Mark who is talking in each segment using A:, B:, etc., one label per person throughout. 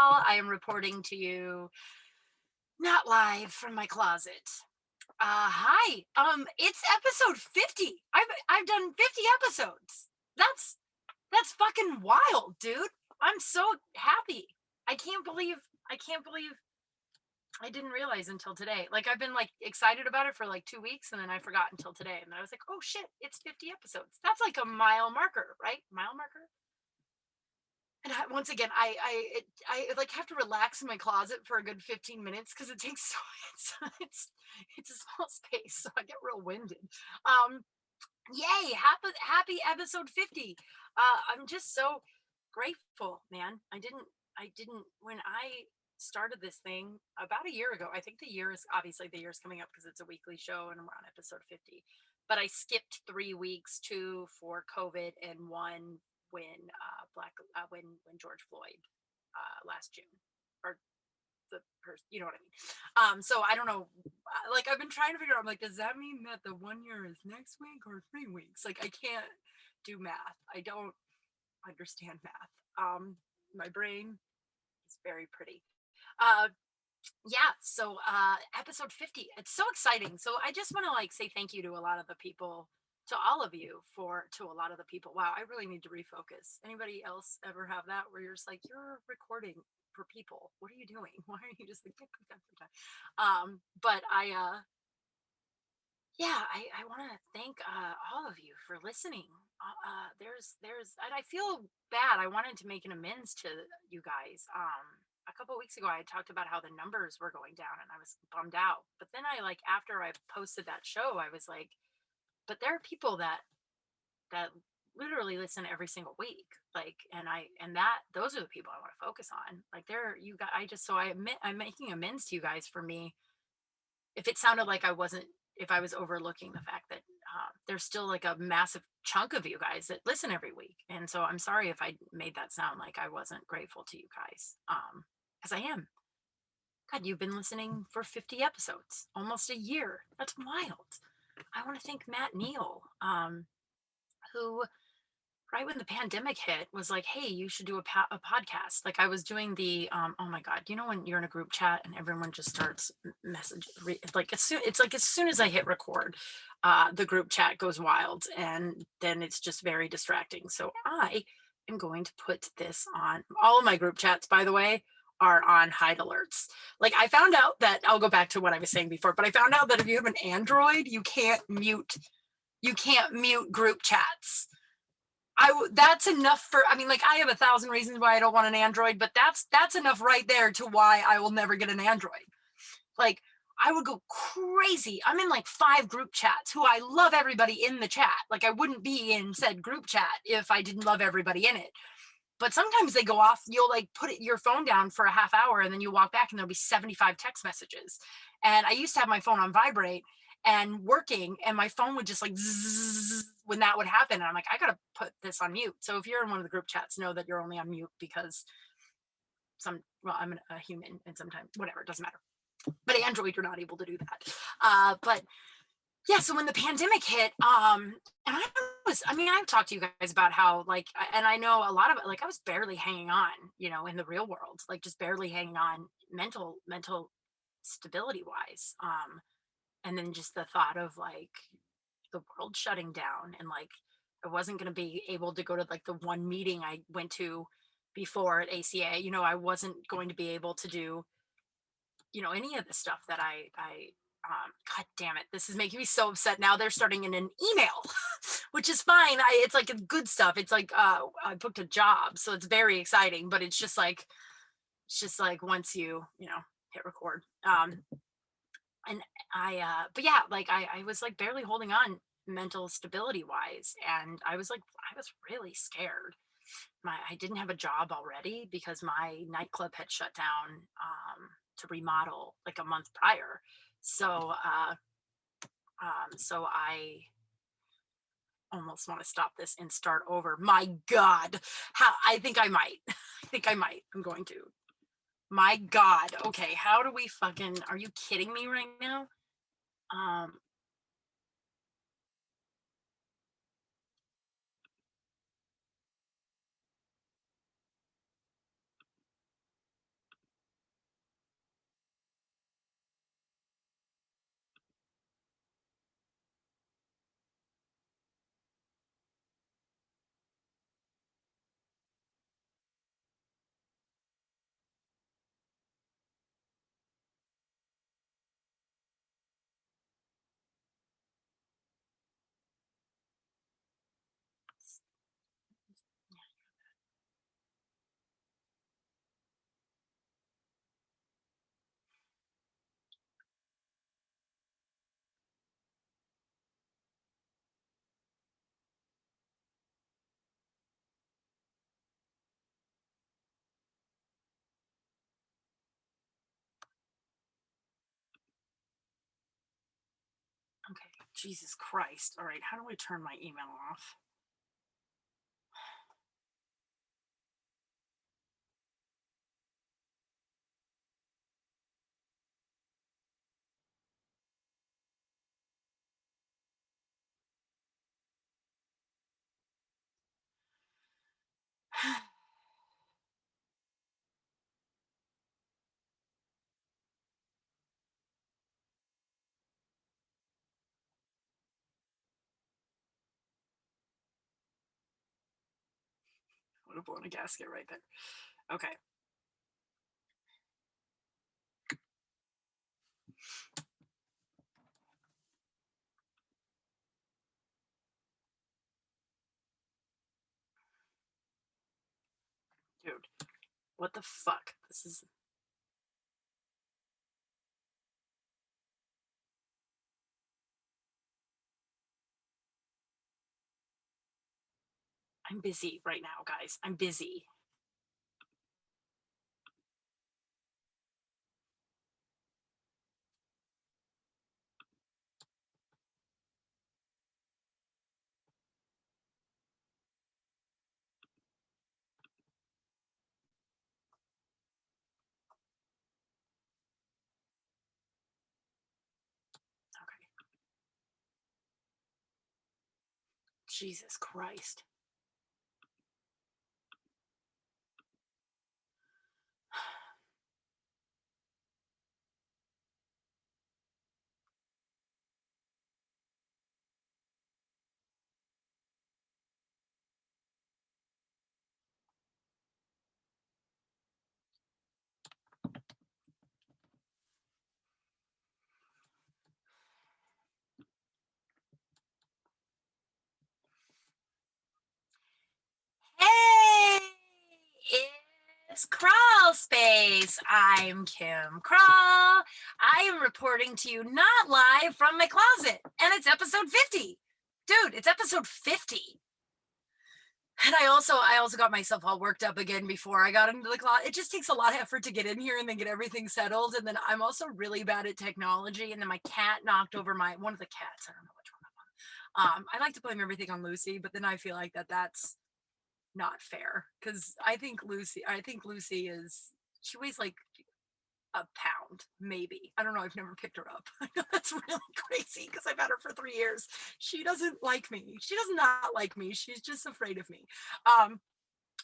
A: Kral. I am reporting to you not live from my closet. Hi. It's episode 50. I've done 50 episodes. That's that's fucking wild, dude. I'm so happy. I can't believe I can't believe I didn't realize until today. Like I've been like excited about it for like 2 weeks and then I forgot until today and then I was like, "Oh shit, it's 50 episodes." That's like a mile marker, right? Mile marker? And once again, I like have to relax in my closet for a good 15 minutes because it takes so it's a small space, so I get real winded. Um, Yay, happy episode 50. I'm just so grateful, man. I didn't when I started this thing about a year ago. I think the year is coming up because it's a weekly show and we're on episode 50. But I skipped 3 weeks, two for COVID and one when when George Floyd last June or the person, you know what I mean. So I don't know. Like I've been trying to figure out. I'm like, does that mean that the 1 year is next week or 3 weeks? Like I can't do math. I don't understand math. My brain is very pretty. Uh, yeah. So episode 50. It's so exciting. So I just want to like say thank you to a lot of the people. To all of you to a lot of the people. Wow, I really need to refocus. Anybody else ever have that where you're just like, you're recording for people. What are you doing? Why are you just like, but yeah, I want to thank all of you for listening. And I feel bad. I wanted to make an amends to you guys. A couple weeks ago, I talked about how the numbers were going down and I was bummed out. But then after I posted that show, I was like, but there are people that literally listen every single week, like, and that those are the people I want to focus on. Like they're you guys. I just so I admit I'm making amends to you guys for me if it sounded like I wasn't, if I was overlooking the fact that there's still like a massive chunk of you guys that listen every week, and so I'm sorry if I made that sound like I wasn't grateful to you guys, because I am. God, you've been listening for 50 episodes, almost a year. That's wild. I want to thank Matt Neal, who right when the pandemic hit was like, hey, you should do a podcast. Like I was doing oh my god, you know when you're in a group chat and everyone just starts like as soon as I hit record, the group chat goes wild and then it's just very distracting. So I am going to put this on all of my group chats, by the way, are on hide alerts. Like I found out that, I'll go back to what I was saying before, but I found out that if you have an Android, you can't mute group chats. That's enough for, I mean, like I have 1,000 reasons why I don't want an Android, but that's enough right there to why I will never get an Android. Like I would go crazy. I'm in like 5 group chats who I love everybody in the chat. Like I wouldn't be in said group chat if I didn't love everybody in it. But sometimes they go off, you'll like your phone down for a half hour and then you walk back and there'll be 75 text messages. And I used to have my phone on vibrate and working and my phone would just like zzz when that would happen. And I'm like, I gotta put this on mute. So if you're in one of the group chats, know that you're only on mute because I'm a human and sometimes whatever, it doesn't matter. But Android, you're not able to do that. But yeah, so when the pandemic hit, and I've talked to you guys about how like, and I know a lot of it, like I was barely hanging on, in the real world, like just barely hanging on mental stability wise. And then just the thought of like the world shutting down and like I wasn't going to be able to go to like the one meeting I went to before at ACA, I wasn't going to be able to do, any of the stuff that God damn it, this is making me so upset. Now they're starting in an email, which is fine. It's like good stuff. It's like I booked a job, so it's very exciting. But it's just like once you hit record. And but yeah, like I was like barely holding on mental stability wise, and I was really scared. I didn't have a job already because my nightclub had shut down to remodel like a month prior. So so I almost want to stop this and start over. My God, how I think I might. I think I might. I'm going to. My God. Okay, how do we fucking? Are you kidding me right now? Um, Jesus Christ. All right, how do I turn my email off? Would have blown a gasket right there. Okay. Dude, what the fuck? This is. I'm busy right now, guys. I'm busy. Okay. Jesus Christ. Hey, it's Kral Space. I'm Kim Kral. I am reporting to you not live from my closet, and it's episode 50. Dude, it's episode 50. And I also got myself all worked up again before I got into the closet. It just takes a lot of effort to get in here and then get everything settled. And then I'm also really bad at technology. And then my cat knocked over one of the cats. I don't know which one. I like to blame everything on Lucy, but then I feel like that's not fair because I think Lucy is she weighs like a pound, maybe. I don't know. I've never picked her up. I know that's really crazy because I've had her for 3 years. She doesn't like me. She does not like me. She's just afraid of me. Um,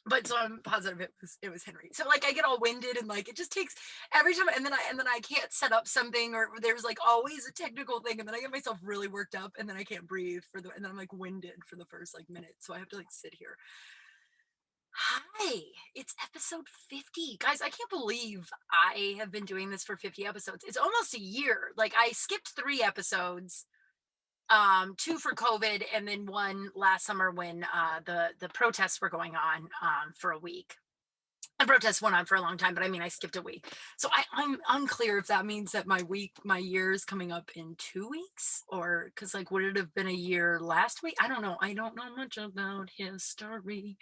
A: but so I'm positive it was Henry. So like I get all winded and like it just takes every time and then I can't set up something or there's like always a technical thing and then I get myself really worked up and then I can't breathe and then I'm like winded for the first like minute. So I have to like sit here. Hi, it's episode 50. Guys, I can't believe I have been doing this for 50 episodes. It's almost a year. Like I skipped 3 episodes, two for COVID and then one last summer when the protests were going on for a week. The protests went on for a long time, but I mean I skipped a week. So I'm unclear if that means that my year is coming up in 2 weeks or because like would it have been a year last week? I don't know. I don't know much about history.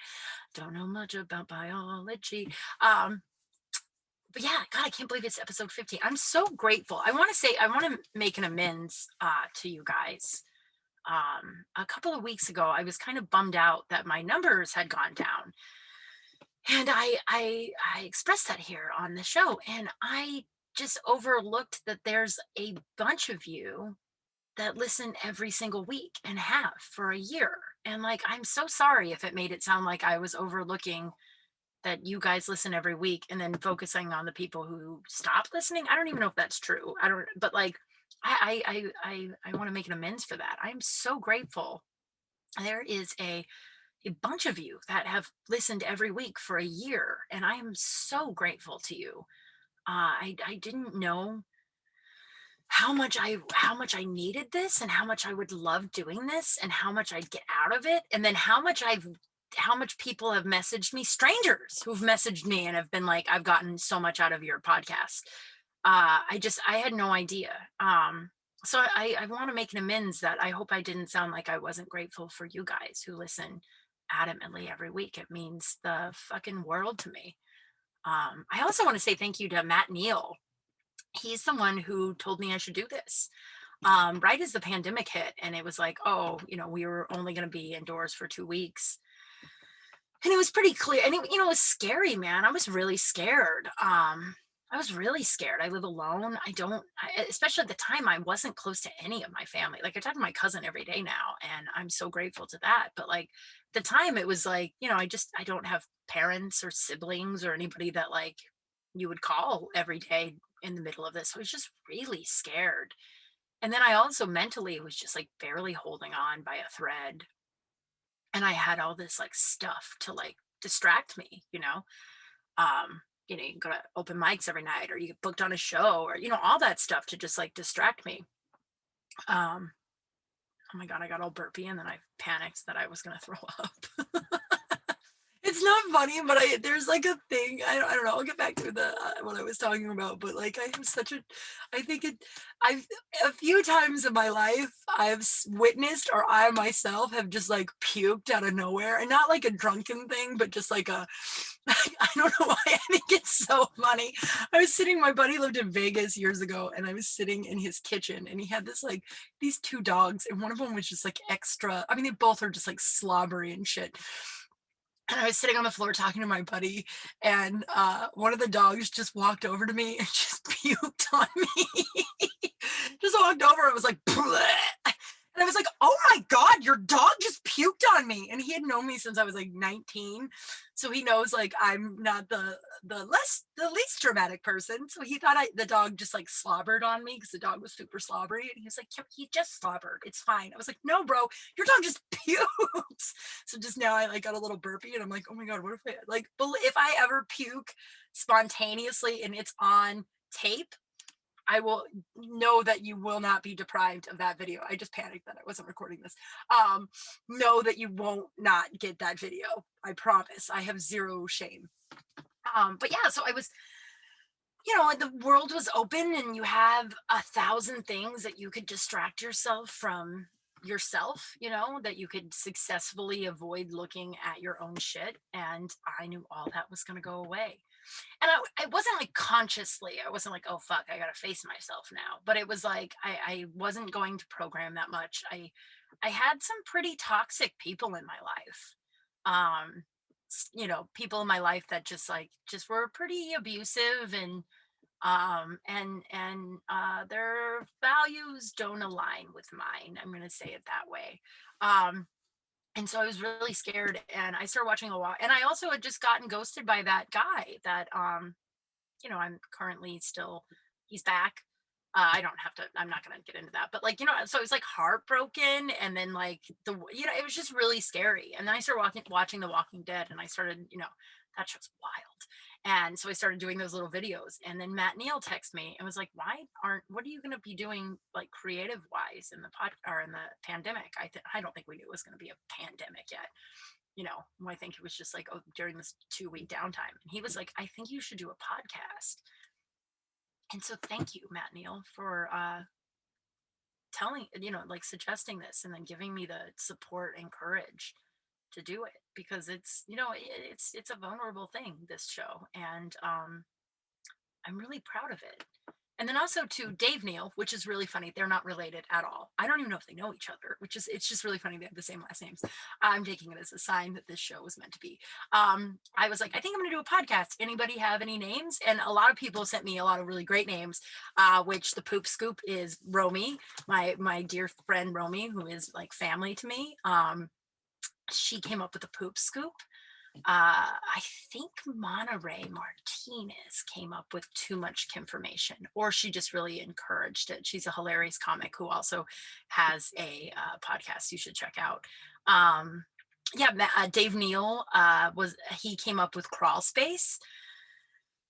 A: Don't know much about biology. But yeah, God, I can't believe it's episode 50. I'm so grateful. I want to make an amends to you guys. A couple of weeks ago, I was kind of bummed out that my numbers had gone down. And I expressed that here on the show. And I just overlooked that there's a bunch of you that listen every single week and have for a year. And like, I'm so sorry if it made it sound like I was overlooking that you guys listen every week and then focusing on the people who stop listening. I don't even know if that's true. I don't, but like, I want to make an amends for that. I'm so grateful. There is a bunch of you that have listened every week for a year, and I am so grateful to you. I didn't know how much I needed this and how much I would love doing this and how much I'd get out of it and then how much people have messaged me, strangers who've messaged me and have been like, I've gotten so much out of your podcast. I had no idea. So I want to make an amends that I hope I didn't sound like I wasn't grateful for you guys who listen adamantly every week. It means the fucking world to me. I also want to say thank you to Matt Neal. He's the one who told me I should do this. right as the pandemic hit, and it was like, oh, you know, we were only going to be indoors for 2 weeks. And it was pretty clear. And it, you know, it was scary, man. I was really scared. I was really scared. I live alone. Especially at the time, I wasn't close to any of my family. Like I talk to my cousin every day now, and I'm so grateful to that. But like the time, it was like, you know, I don't have parents or siblings or anybody that like you would call every day in the middle of this. So I was just really scared. And then I also mentally was just like barely holding on by a thread. And I had all this like stuff to like distract me, you know. You know, you can go to open mics every night or you get booked on a show or, you know, all that stuff to just like distract me. Um, oh my God, I got all burpy and then I panicked that I was going to throw up. It's not funny, but there's like a thing. I don't know. I'll get back to the what I was talking about, but like I have such a, I think it. I've a few times in my life I've witnessed or I myself have just like puked out of nowhere, and not like a drunken thing, but just like a. I don't know why I think it's so funny. I was sitting. My buddy lived in Vegas years ago, and I was sitting in his kitchen, and he had this like these two dogs, and one of them was just like extra. I mean, they both are just like slobbery and shit, and I was sitting on the floor talking to my buddy, and one of the dogs just walked over to me and just puked on me. Just walked over and was like, bleh. And I was like, oh my God, your dog just puked on me. And he had known me since I was like 19. So he knows like I'm not the least dramatic person. So he thought the dog just like slobbered on me because the dog was super slobbery. And he was like, "Yep, he just slobbered. It's fine." I was like, no, bro, your dog just pukes. So just now I like got a little burpy and I'm like, oh my God, what if I like if I ever puke spontaneously and it's on tape, I will know that you will not be deprived of that video. I just panicked that I wasn't recording this. Know that you won't not get that video. I promise. I have zero shame. But yeah, so I was, you know, the world was open and you have 1,000 things that you could distract yourself from yourself, you know, that you could successfully avoid looking at your own shit. And I knew all that was going to go away. And I wasn't like consciously, I wasn't like, oh fuck, I gotta face myself now. But it was like I wasn't going to program that much. I had some pretty toxic people in my life. You know, people in my life that just were pretty abusive, and their values don't align with mine. I'm gonna say it that way. Um and so I was really scared, and I started watching a lot. And I also had just gotten ghosted by that guy that you know, I'm currently still, he's back. I don't have to, I'm not going to get into that, but like, you know, so it was like heartbroken. And then like you know, it was just really scary. And then I started watching The Walking Dead, and I started, you know, that show's wild. And so I started doing those little videos. And then Matt Neal texted me and was like, what are you going to be doing like creative wise in the or in the pandemic? I don't think we knew it was going to be a pandemic yet. You know, I think it was just like, oh, during this 2 week downtime. And he was like, I think you should do a podcast. And so thank you, Matt Neal, for telling, you know, like suggesting this and then giving me the support and courage to do it, because it's, you know, it's a vulnerable thing, this show. And I'm really proud of it. And then also to Dave Neal, which is really funny. They're not related at all. I don't even know if they know each other, it's just really funny they have the same last names. I'm taking it as a sign that this show was meant to be. I was like, I think I'm going to do a podcast. Anybody have any names? And a lot of people sent me a lot of really great names, which the poop scoop is Romy, my dear friend Romy, who is like family to me. She came up with the poop scoop. I think Monterey Martinez came up with too much information, or she just really encouraged it. She's a hilarious comic who also has a podcast you should check out. Yeah, Dave Neal he came up with Crawl Space,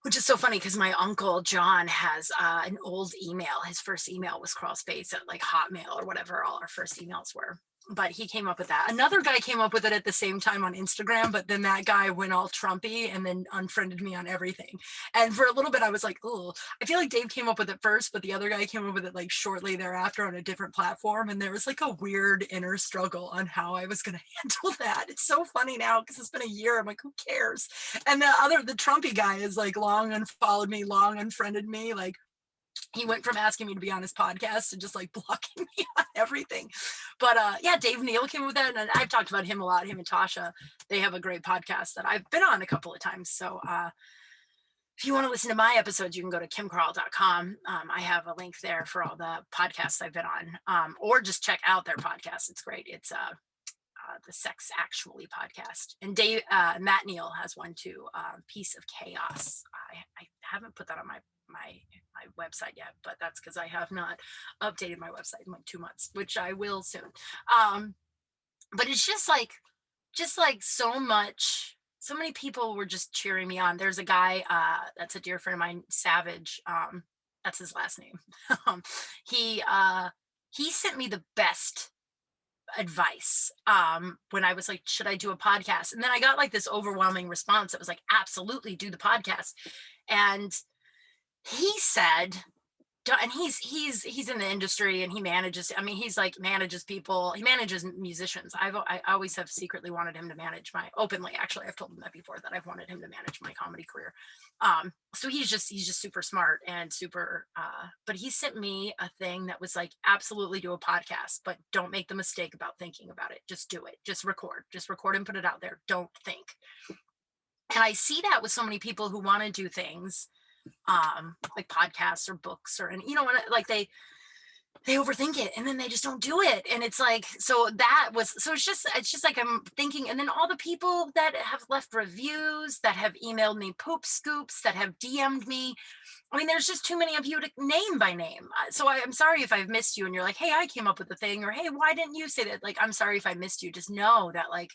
A: which is so funny because my uncle John has an old email. His first email was Crawl Space at like Hotmail or whatever all our first emails were. But he came up with that. Another guy came up with it at the same time on Instagram, but then that guy went all Trumpy and then unfriended me on everything. And for a little bit, I was like, oh, I feel like Dave came up with it first, but the other guy came up with it like shortly thereafter on a different platform. And there was like a weird inner struggle on how I was going to handle that. It's so funny now because it's been a year. I'm like, who cares? And the Trumpy guy is like long unfollowed me, long unfriended me. Like, He went from asking me to be on his podcast to just like blocking me on everything. But yeah, Dave Neal came with that. And I've talked about him a lot. Him and Tasha, they have a great podcast that I've been on a couple of times. So if you want to listen to my episodes, you can go to kimkral.com. I have a link there for all the podcasts I've been on, or just check out their podcast. It's great. It's the Sex Actually podcast. And Matt Neal has one too, Piece of Chaos. I haven't put that on my website yet, but that's because I have not updated my website in like 2 months, which I will soon. But it's just like so many people were just cheering me on. There's a guy that's a dear friend of mine, Savage. That's his last name. He sent me the best advice when I was like, should I do a podcast? And then I got like this overwhelming response that was like, absolutely, do the podcast. And he said, and he's in the industry and he manages, I mean, he's like manages people, he manages musicians. I always have secretly wanted him to manage openly, actually, I've told him that before, that I've wanted him to manage my comedy career. So he's just super smart and super, but he sent me a thing that was like, absolutely do a podcast, but don't make the mistake about thinking about it. Just do it. Just record and put it out there. Don't think. And I see that with so many people who want to do things like podcasts or books or, and like they overthink it and then they just don't do it. And it's like, it's just like I'm thinking, and then all the people that have left reviews, that have emailed me poop scoops, that have DM'd me. I mean, there's just too many of you to name by name. So I'm sorry if I've missed you and you're like, hey, I came up with the thing, or hey, why didn't you say that? Like, I'm sorry if I missed you. Just know that like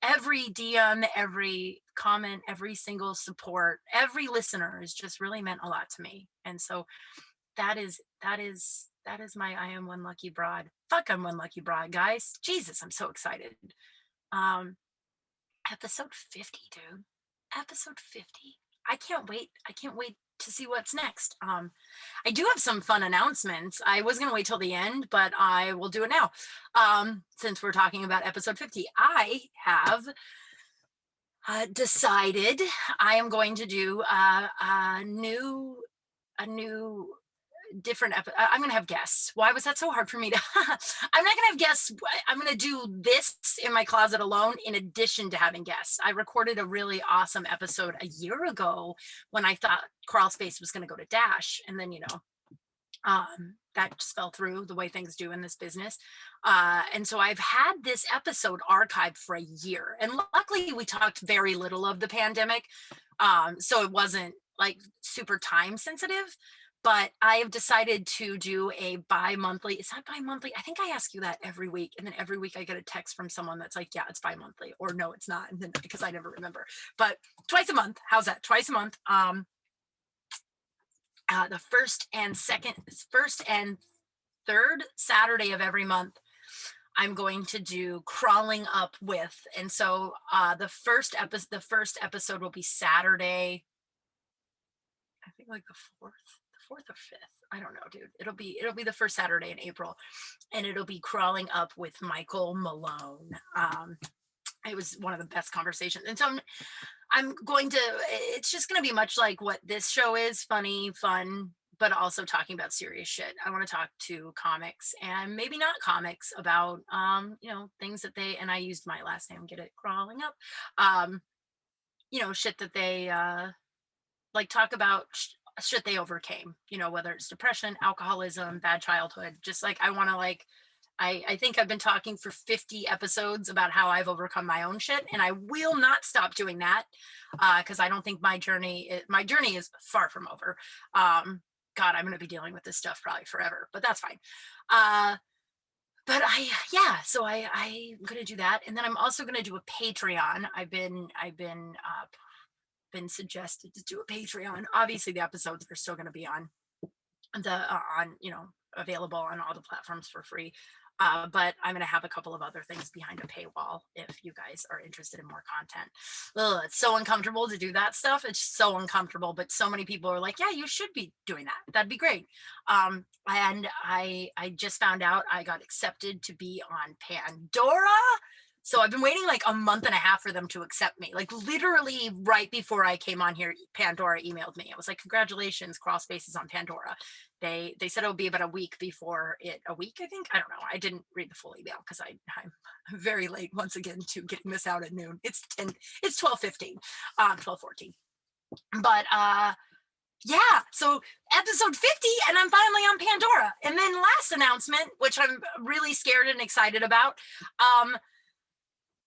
A: every DM, every comment, every single support, every listener has just really meant a lot to me. And so that is my I am one lucky broad. Fuck, I'm one lucky broad, guys. Jesus, I'm so excited. Episode 50, dude. Episode 50. I can't wait to see what's next. I do have some fun announcements. I was going to wait till the end, but I will do it now. Since we're talking about episode 50, I have decided I am going to do a new different I'm going to have guests. Why was that so hard for me to I'm not going to have guests. I'm going to do this in my closet alone in addition to having guests. I recorded a really awesome episode a year ago when I thought Kral Space was going to go to Dash, and then that just fell through the way things do in this business. And so I've had this episode archived for a year, and luckily we talked very little of the pandemic, so it wasn't like super time sensitive. But I have decided to do a bi-monthly. It's not bi-monthly. I think I ask you that every week. And then every week I get a text from someone that's like, yeah, it's bi-monthly, or no, it's not. And then because I never remember, but twice a month. How's that? Twice a month. The first and third Saturday of every month, I'm going to do Crawling Up With. And so the first episode will be Saturday, I think like the 4th or 5th. I don't know, dude. It'll be the first Saturday in April, and it'll be Crawling Up with Michael Malone. It was one of the best conversations. And so it's just going to be much like what this show is, funny, fun, but also talking about serious shit. I want to talk to comics, and maybe not comics, about, things that and I used my last name, get it, Crawling Up, shit that they, like talk about shit they overcame, whether it's depression, alcoholism, bad childhood. Just like I want to I think I've been talking for 50 episodes about how I've overcome my own shit, and I will not stop doing that because I don't think my journey is far from over. God, I'm going to be dealing with this stuff probably forever, but that's fine. But so I'm going to do that, and then I'm also going to do a Patreon. I've been suggested to do a Patreon. Obviously the episodes are still going to be on available on all the platforms for free, but I'm going to have a couple of other things behind a paywall if you guys are interested in more content. It's so uncomfortable to do that stuff. It's so uncomfortable, but so many people are like, yeah, you should be doing that. That'd be great. And I just found out I got accepted to be on Pandora. So I've been waiting like a month and a half for them to accept me. Like literally right before I came on here, Pandora emailed me. It was like, "Congratulations, Crawl Space is on Pandora." They said it would be about a week before it. A week, I think. I don't know. I didn't read the full email because I'm very late once again to getting this out at noon. It's 10. It's 12:15, 12:14. But yeah, so episode 50, and I'm finally on Pandora. And then last announcement, which I'm really scared and excited about. Um,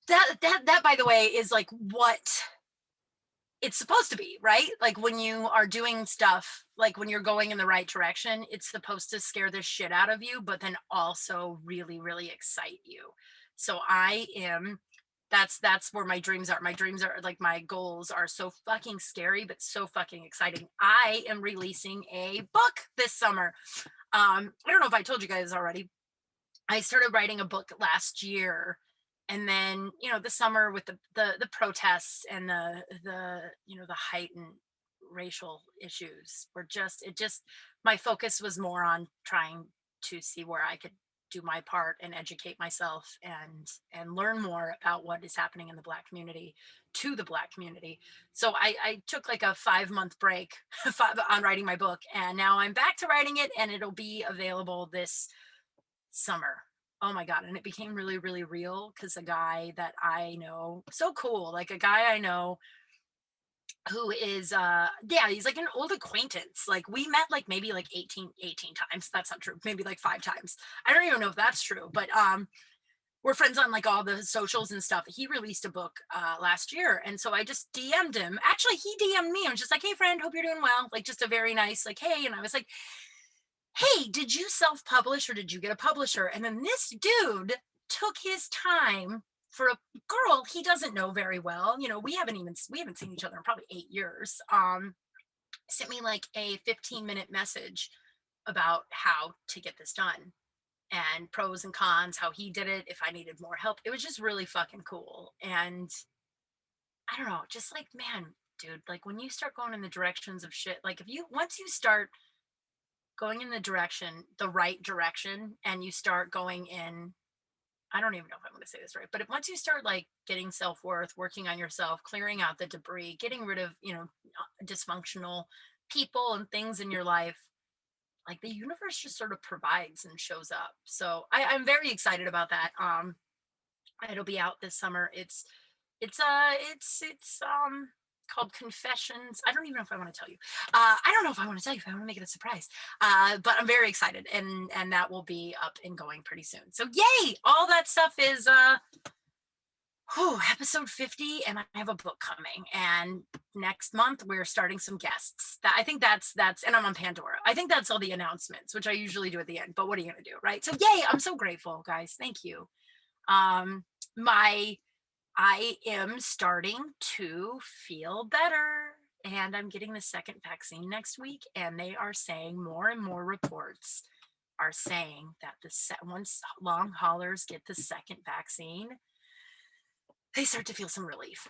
A: that by the way is like what it's supposed to be, right? Like when you are doing stuff, like when you're going in the right direction, it's supposed to scare the shit out of you, but then also really, really excite you. So I am that's where my dreams are. My dreams are like my goals are so fucking scary, but so fucking exciting. I am releasing a book this summer. I don't know if I told you guys already. I started writing a book last year, and then the summer with the protests and the heightened racial issues were just my focus was more on trying to see where I could do my part and educate myself and learn more about what is happening in the black community to the black community. So I took like a 5 month break on writing my book, and now I'm back to writing it, and it'll be available this summer. Oh my God. And it became really, really real because a guy that I know, so cool, like a guy I know who is yeah, he's like an old acquaintance. Like we met like maybe like 18 times. That's not true. Maybe like 5 times. I don't even know if that's true, but we're friends on like all the socials and stuff. He released a book last year. And so I just DM'd him. Actually, he DM'd me. I'm just like, "Hey friend, hope you're doing well." Like just a very nice, like, "Hey." And I was like, "Hey, did you self-publish or did you get a publisher?" And then this dude took his time for a girl he doesn't know very well. We haven't seen each other in probably 8 years. Sent me like a 15-minute message about how to get this done and pros and cons, how he did it, if I needed more help. It was just really fucking cool. And I don't know, just like, man, dude, like when you start going in the directions of shit, like if you once you start going in the right direction, and you start going in, I don't even know if I'm going to say this right, but once you start like getting self-worth, working on yourself, clearing out the debris, getting rid of, dysfunctional people and things in your life, like the universe just sort of provides and shows up. So I'm very excited about that. It'll be out this summer. It's called Confessions. I don't even know if I want to tell you. I don't know if I want to tell you if I want to make it a surprise. But I'm very excited, and that will be up and going pretty soon. So yay! All that stuff is episode 50, and I have a book coming. And next month we're starting some guests. That I think that's and I'm on Pandora. I think that's all the announcements, which I usually do at the end. But what are you gonna do, right? So yay! I'm so grateful, guys. Thank you. My I am starting to feel better, and I'm getting the second vaccine next week. And they are saying more and more reports are saying that once long haulers get the second vaccine, they start to feel some relief.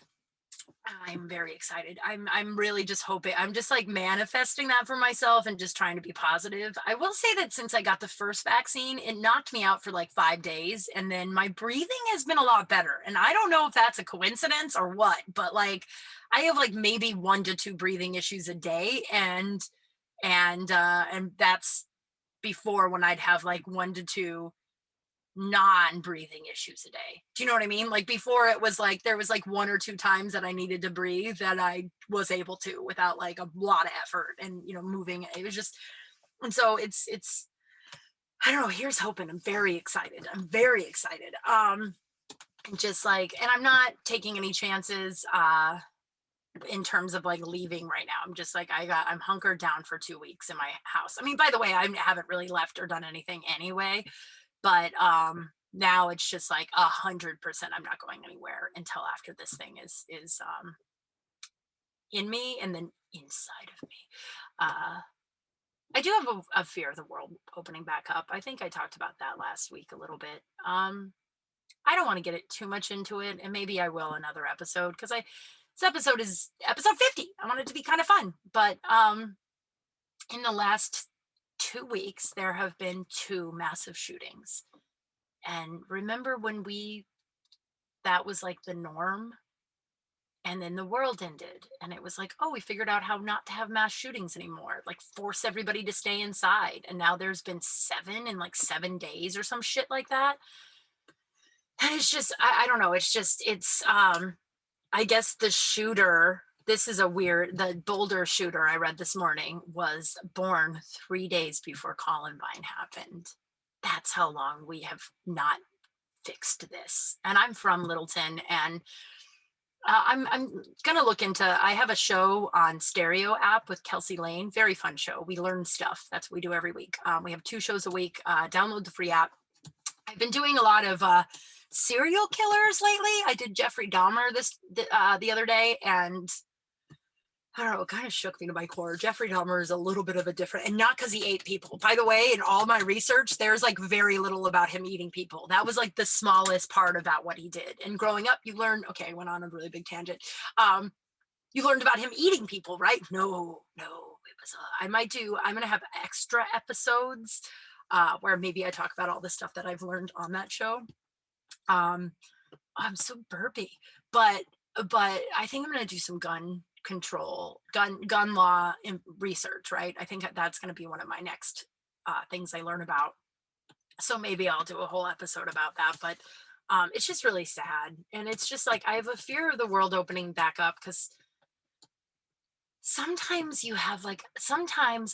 A: I'm very excited. I'm really just hoping. I'm just like manifesting that for myself and just trying to be positive. I will say that since I got the first vaccine, it knocked me out for like 5 days, and then my breathing has been a lot better. And I don't know if that's a coincidence or what, but like I have like maybe 1 to 2 breathing issues a day, and that's before when I'd have like 1 to 2 non-breathing issues a day. Do you know what I mean? Like before it was like there was like 1 or 2 times that I needed to breathe that I was able to without like a lot of effort and moving. It was just, and so it's I don't know, here's hoping. I'm very excited. I'm very excited. Just like, and I'm not taking any chances in terms of like leaving right now. I'm just like I'm hunkered down for 2 weeks in my house. I mean, by the way, I haven't really left or done anything anyway, but now it's just like 100% I'm not going anywhere until after this thing is in me and then inside of me. I do have a fear of the world opening back up. I think I talked about that last week a little bit. I don't want to get it too much into it, and maybe I will another episode, because this episode is episode 50. I want it to be kind of fun. But in the last 2 weeks there have been 2 massive shootings. And remember when we that was like the norm. And then the world ended. And it was like, oh, we figured out how not to have mass shootings anymore, like force everybody to stay inside. And now there's been 7 in like 7 days or some shit like that. And it's just, I don't know. It's just, I guess the shooter, this is a weird, the Boulder shooter I read this morning was born 3 days before Columbine happened. That's how long we have not fixed this. And I'm from Littleton, and I'm gonna look into. I have a show on Stereo app with Kelsey Lane. Very fun show. We learn stuff. That's what we do every week. We have 2 shows a week. Download the free app. I've been doing a lot of serial killers lately. I did Jeffrey Dahmer the other day, and I don't know, it kind of shook me to my core. Jeffrey Dahmer is a little bit of a different, and not because he ate people. By the way, in all my research, there's like very little about him eating people. That was like the smallest part about what he did. And growing up, you learn, okay, I went on a really big tangent. You learned about him eating people, right? No, it was, I'm going to have extra episodes where maybe I talk about all the stuff that I've learned on that show. I'm so burpy, but I think I'm going to do some gun control, gun law research, right? I think that's going to be one of my next things I learn about. So maybe I'll do a whole episode about that. But it's just really sad. And it's just like, I have a fear of the world opening back up, because sometimes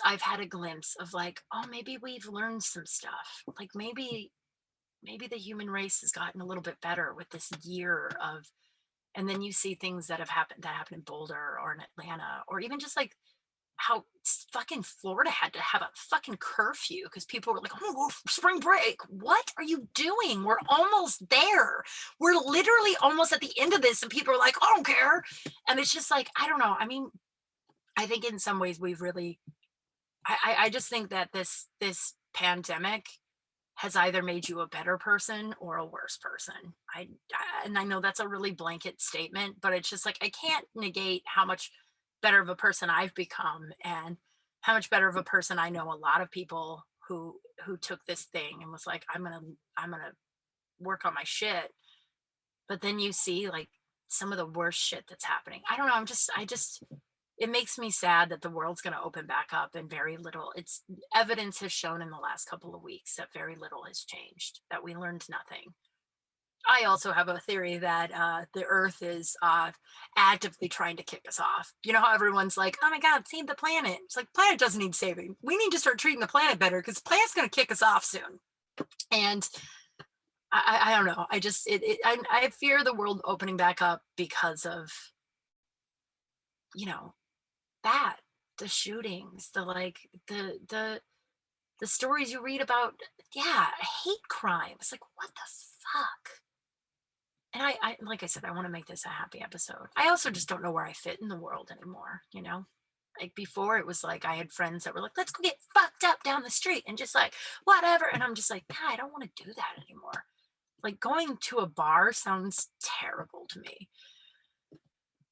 A: I've had a glimpse of like, oh, maybe we've learned some stuff. Like maybe the human race has gotten a little bit better with this year of, and then you see things that happened in Boulder or in Atlanta, or even just like how fucking Florida had to have a fucking curfew because people were like, oh, spring break. What are you doing? We're almost there. We're literally almost at the end of this. And people are like, I don't care. And it's just like, I don't know. I mean, I think in some ways we've really, I just think that this pandemic has either made you a better person or a worse person. And I know that's a really blanket statement, but it's just like, I can't negate how much better of a person I've become, and how much better of a person I know a lot of people who took this thing and was like, I'm going to work on my shit. But then you see like some of the worst shit that's happening. I don't know. It makes me sad that the world's going to open back up and very little. It's evidence has shown in the last couple of weeks that very little has changed, that we learned nothing. I also have a theory that the earth is actively trying to kick us off. You know how everyone's like, oh my God, save the planet. It's like, planet doesn't need saving. We need to start treating the planet better, because the planet's going to kick us off soon. And I don't know. I fear the world opening back up because of, that, the shootings, the stories you read about, hate crime. It's like, what the fuck? And I like I said, I want to make this a happy episode. I also just don't know where I fit in the world anymore. Like before, it was like I had friends that were like, let's go get fucked up down the street and just like whatever. And I'm just like, I don't want to do that anymore. Like going to a bar sounds terrible to me.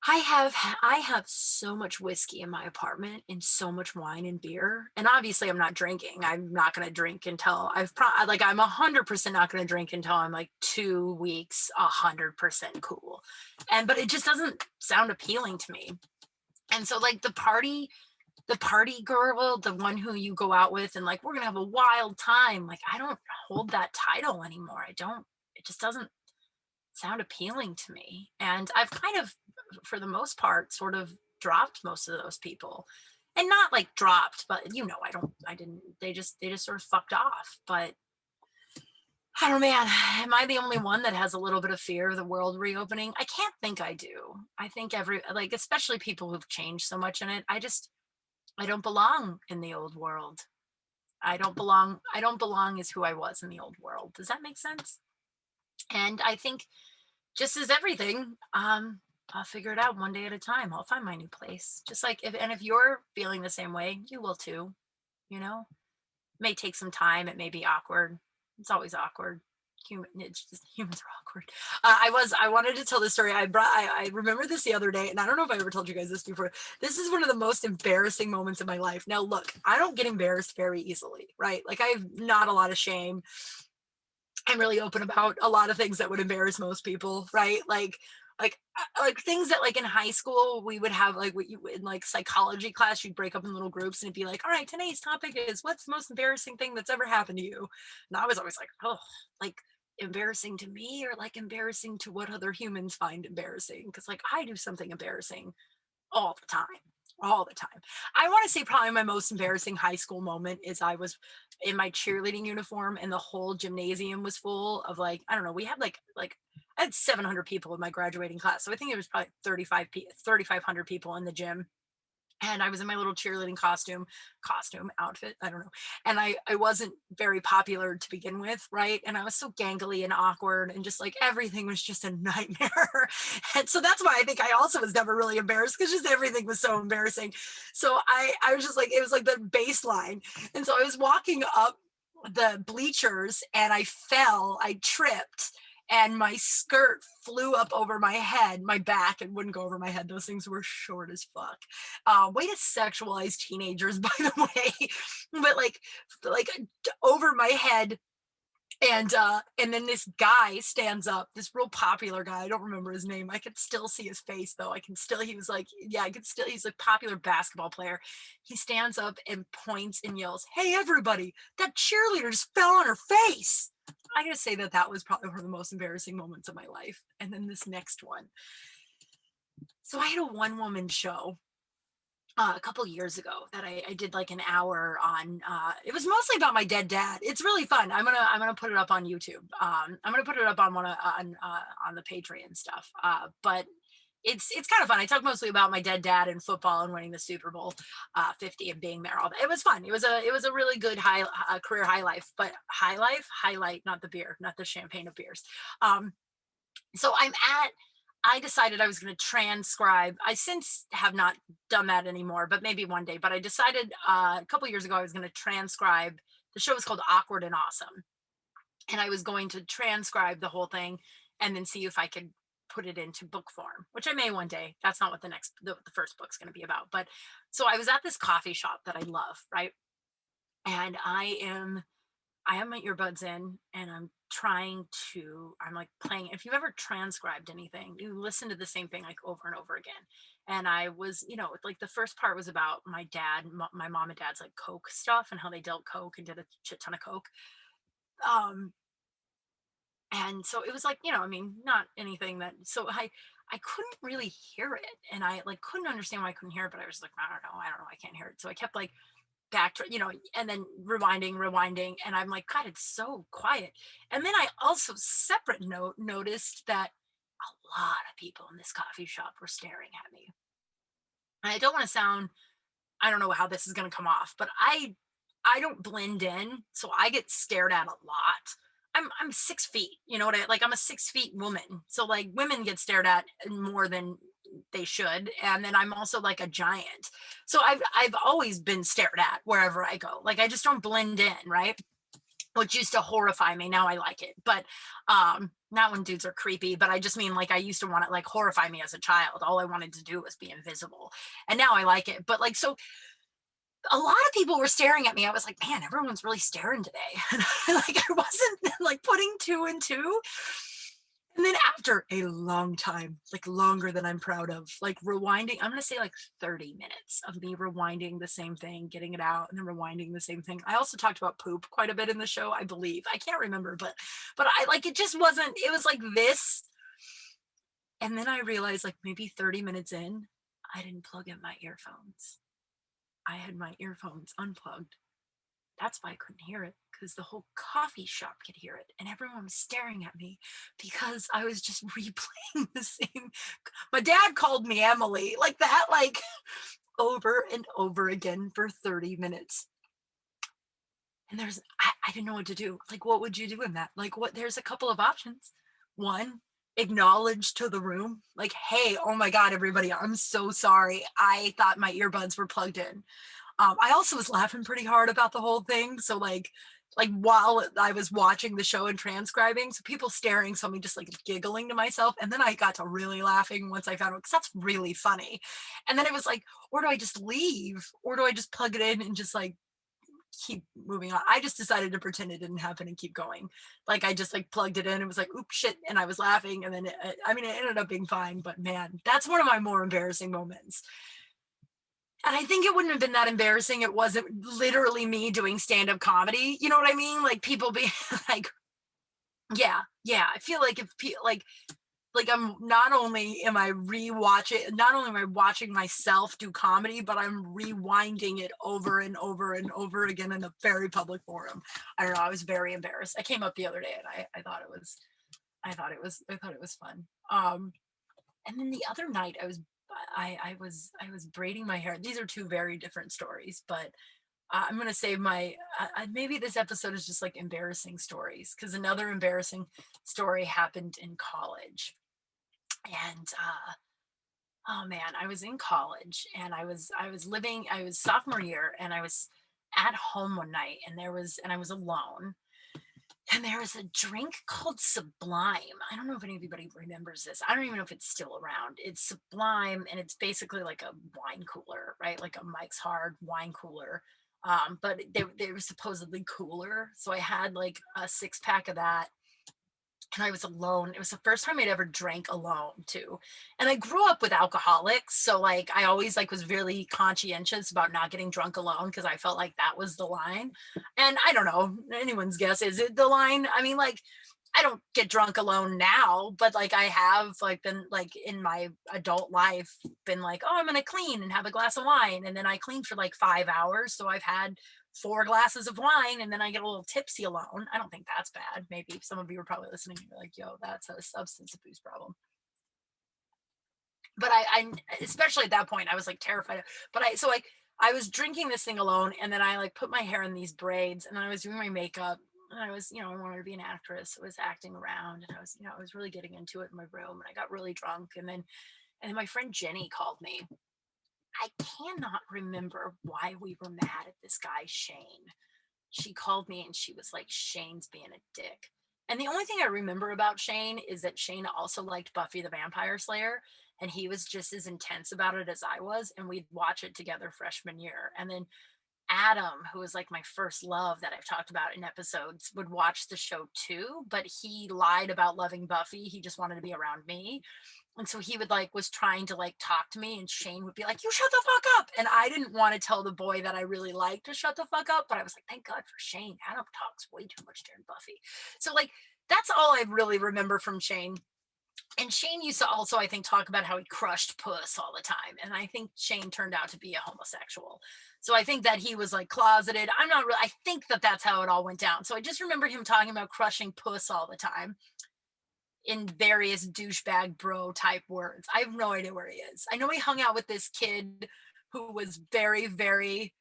A: I have so much whiskey in my apartment and so much wine and beer. And obviously I'm not drinking. I'm not going to drink until I'm 100% not going to drink until I'm like 2 weeks, 100% cool. But it just doesn't sound appealing to me. And so like the party girl, the one who you go out with and like, we're going to have a wild time. Like, I don't hold that title anymore. It just doesn't sound appealing to me. And I've kind of, for the most part, sort of dropped most of those people. And not like dropped, but they just sort of fucked off. But I don't know, man, am I the only one that has a little bit of fear of the world reopening? I can't think I do. I think especially people who've changed so much in it, I don't belong in the old world. I don't belong as who I was in the old world. Does that make sense? And I think, just as everything, I'll figure it out one day at a time. I'll find my new place. Just like if you're feeling the same way, you will too. It may take some time. It may be awkward. It's always awkward. Humans are awkward. I wanted to tell this story. I remember this the other day, and I don't know if I ever told you guys this before. This is one of the most embarrassing moments in my life. Now, look, I don't get embarrassed very easily, right? Like I have not a lot of shame. I'm really open about a lot of things that would embarrass most people, right? Like things that like in high school we would have like what you in like psychology class you'd break up in little groups and it'd be like, all right, today's topic is what's the most embarrassing thing that's ever happened to you? And I was always like, oh, like embarrassing to me or like embarrassing to what other humans find embarrassing? Because like I do something embarrassing all the time. All the time. I want to say probably my most embarrassing high school moment is I was in my cheerleading uniform and the whole gymnasium was full of like, I don't know, we had like I had 700 people in my graduating class. So I think it was probably 3,500 people in the gym, and I was in my little cheerleading costume outfit. I don't know. And I wasn't very popular to begin with, right? And I was so gangly and awkward and just like everything was just a nightmare. And so that's why I think I also was never really embarrassed because just everything was so embarrassing. So I was just like, it was like the baseline. And so I was walking up the bleachers and I fell, I tripped, and my skirt flew up over my head, my back, and wouldn't go over my head. Those things were short as fuck. Way to sexualize teenagers, by the way. But like over my head, and then this guy stands up, this real popular guy. I don't remember his name. I could still see his face though. I can still, he was like, yeah, I could still, he's a popular basketball player. He stands up and points and yells, "Hey, everybody, that cheerleader just fell on her face." I gotta say that that was probably one of the most embarrassing moments of my life. And then this next one. So I had a one woman show a couple years ago that I did like an hour on. It was mostly about my dead dad. It's really fun. I'm gonna put it up on YouTube. I'm gonna put it up on on the Patreon stuff. But it's kind of fun. I talk mostly about my dead dad and football and winning the Super Bowl 50 and being there. All that. It was fun. It was a really good career high life, but high life highlight, not the beer, not the champagne of beers. Um, so I decided I was going to transcribe. I since have not done that anymore, but maybe one day. But I decided a couple years ago I was going to transcribe. The show was called Awkward and Awesome, and I was going to transcribe the whole thing and then see if I could put it into book form, which I may one day. That's not what the first book's going to be about. But so I was at this coffee shop that I love, right? And I have my earbuds in and I'm like playing. If you've ever transcribed anything, you listen to the same thing like over and over again. And I was, like the first part was about my dad, my mom and dad's like Coke stuff and how they dealt Coke and did a shit ton of Coke. Um, and so it was like, I mean, not anything that, so I couldn't really hear it. And I like couldn't understand why I couldn't hear it, but I was like, I don't know, I can't hear it. So I kept like and then rewinding, and I'm like, God, it's so quiet. And then I also separate noticed that a lot of people in this coffee shop were staring at me. And I don't want to sound, I don't know how this is going to come off, but I don't blend in, so I get stared at a lot. I'm 6 feet, you know what I like? I'm a 6 feet woman, so like women get stared at more than they should, and then I'm also like a giant, so I've always been stared at wherever I go. Like I just don't blend in, right? Which used to horrify me. Now I like it, but not when dudes are creepy. But I just mean like I used to want it like horrify me as a child. All I wanted to do was be invisible, and now I like it. But like so a lot of people were staring at me. I was like, man, everyone's really staring today. And like I wasn't like putting two and two. And then after a long time, like longer than I'm proud of, like rewinding, I'm gonna say like 30 minutes of me rewinding the same thing, getting it out, and then rewinding the same thing. I also talked about poop quite a bit in the show, I believe. I can't remember, but I like it just wasn't, it was like this. And then I realized like maybe 30 minutes in, I didn't plug in my earphones. I had my earphones unplugged. That's why I couldn't hear it, because the whole coffee shop could hear it and everyone was staring at me because I was just replaying the same. My dad called me Emily, like that, like over and over again for 30 minutes. And I didn't know what to do. Like, what would you do in that? Like, there's a couple of options. One, acknowledge to the room, like, hey, oh my God, everybody, I'm so sorry. I thought my earbuds were plugged in. I also was laughing pretty hard about the whole thing. So like while I was watching the show and transcribing, so people staring, so me just like giggling to myself. And then I got to really laughing once I found out, because that's really funny. And then it was like, or do I just leave? Or do I just plug it in and just like keep moving on. I just decided to pretend it didn't happen and keep going. Like I just like plugged it in and was like, oops, shit. And I was laughing. And then I mean, it ended up being fine, but man, that's one of my more embarrassing moments. And I think it wouldn't have been that embarrassing. It wasn't literally me doing stand up comedy. You know what I mean? Like people being like, yeah, yeah. I feel like if like I'm not only am I rewatching, not only am I watching myself do comedy, but I'm rewinding it over and over and over again in a very public forum. I don't know. I was very embarrassed. I came up the other day and I thought it was, I thought it was fun. And then the other night I was braiding my hair. These are two very different stories, but I'm gonna save my. Maybe this episode is just like embarrassing stories because another embarrassing story happened in college, and oh man, I was in college and I was sophomore year and I was at home one night and I was alone and there was a drink called Sublime. I don't know if anybody remembers this. I don't even know if it's still around. It's Sublime and it's basically like a wine cooler, right? Like a Mike's Hard wine cooler. But they were supposedly cooler. So I had like a 6 pack of that and I was alone. It was the first time I'd ever drank alone too. And I grew up with alcoholics, so like I always like was really conscientious about not getting drunk alone because I felt like that was the line. And I don't know, anyone's guess, is it the line? I mean, like I don't get drunk alone now, but like I have like been like in my adult life been like, oh, I'm gonna clean and have a glass of wine. And then I clean for like 5 hours. So I've had 4 glasses of wine and then I get a little tipsy alone. I don't think that's bad. Maybe some of you are probably listening and you're like, yo, that's a substance abuse problem. But I especially at that point, I was like terrified. But I was drinking this thing alone and then I like put my hair in these braids and I was doing my makeup and I was, I wanted to be an actress. I was acting around and I was, I was really getting into it in my room and I got really drunk. And then my friend Jenny called me. I cannot remember why we were mad at this guy, Shane. She called me and she was like, Shane's being a dick. And the only thing I remember about Shane is that Shane also liked Buffy the Vampire Slayer. And he was just as intense about it as I was. And we'd watch it together freshman year. And then Adam, who was like my first love that I've talked about in episodes, would watch the show too, but he lied about loving Buffy. He just wanted to be around me. And so he would like was trying to like talk to me and Shane would be like, you shut the fuck up. And I didn't want to tell the boy that I really liked to shut the fuck up, but I was like, thank God for Shane. Adam talks way too much during Buffy. So like that's all I really remember from Shane. And Shane used to also, I think, talk about how he crushed puss all the time. And I think Shane turned out to be a homosexual. So I think that he was like closeted. I'm not really, I think that that's how it all went down. So I just remember him talking about crushing puss all the time in various douchebag bro type words. I have no idea where he is. I know he hung out with this kid who was very, very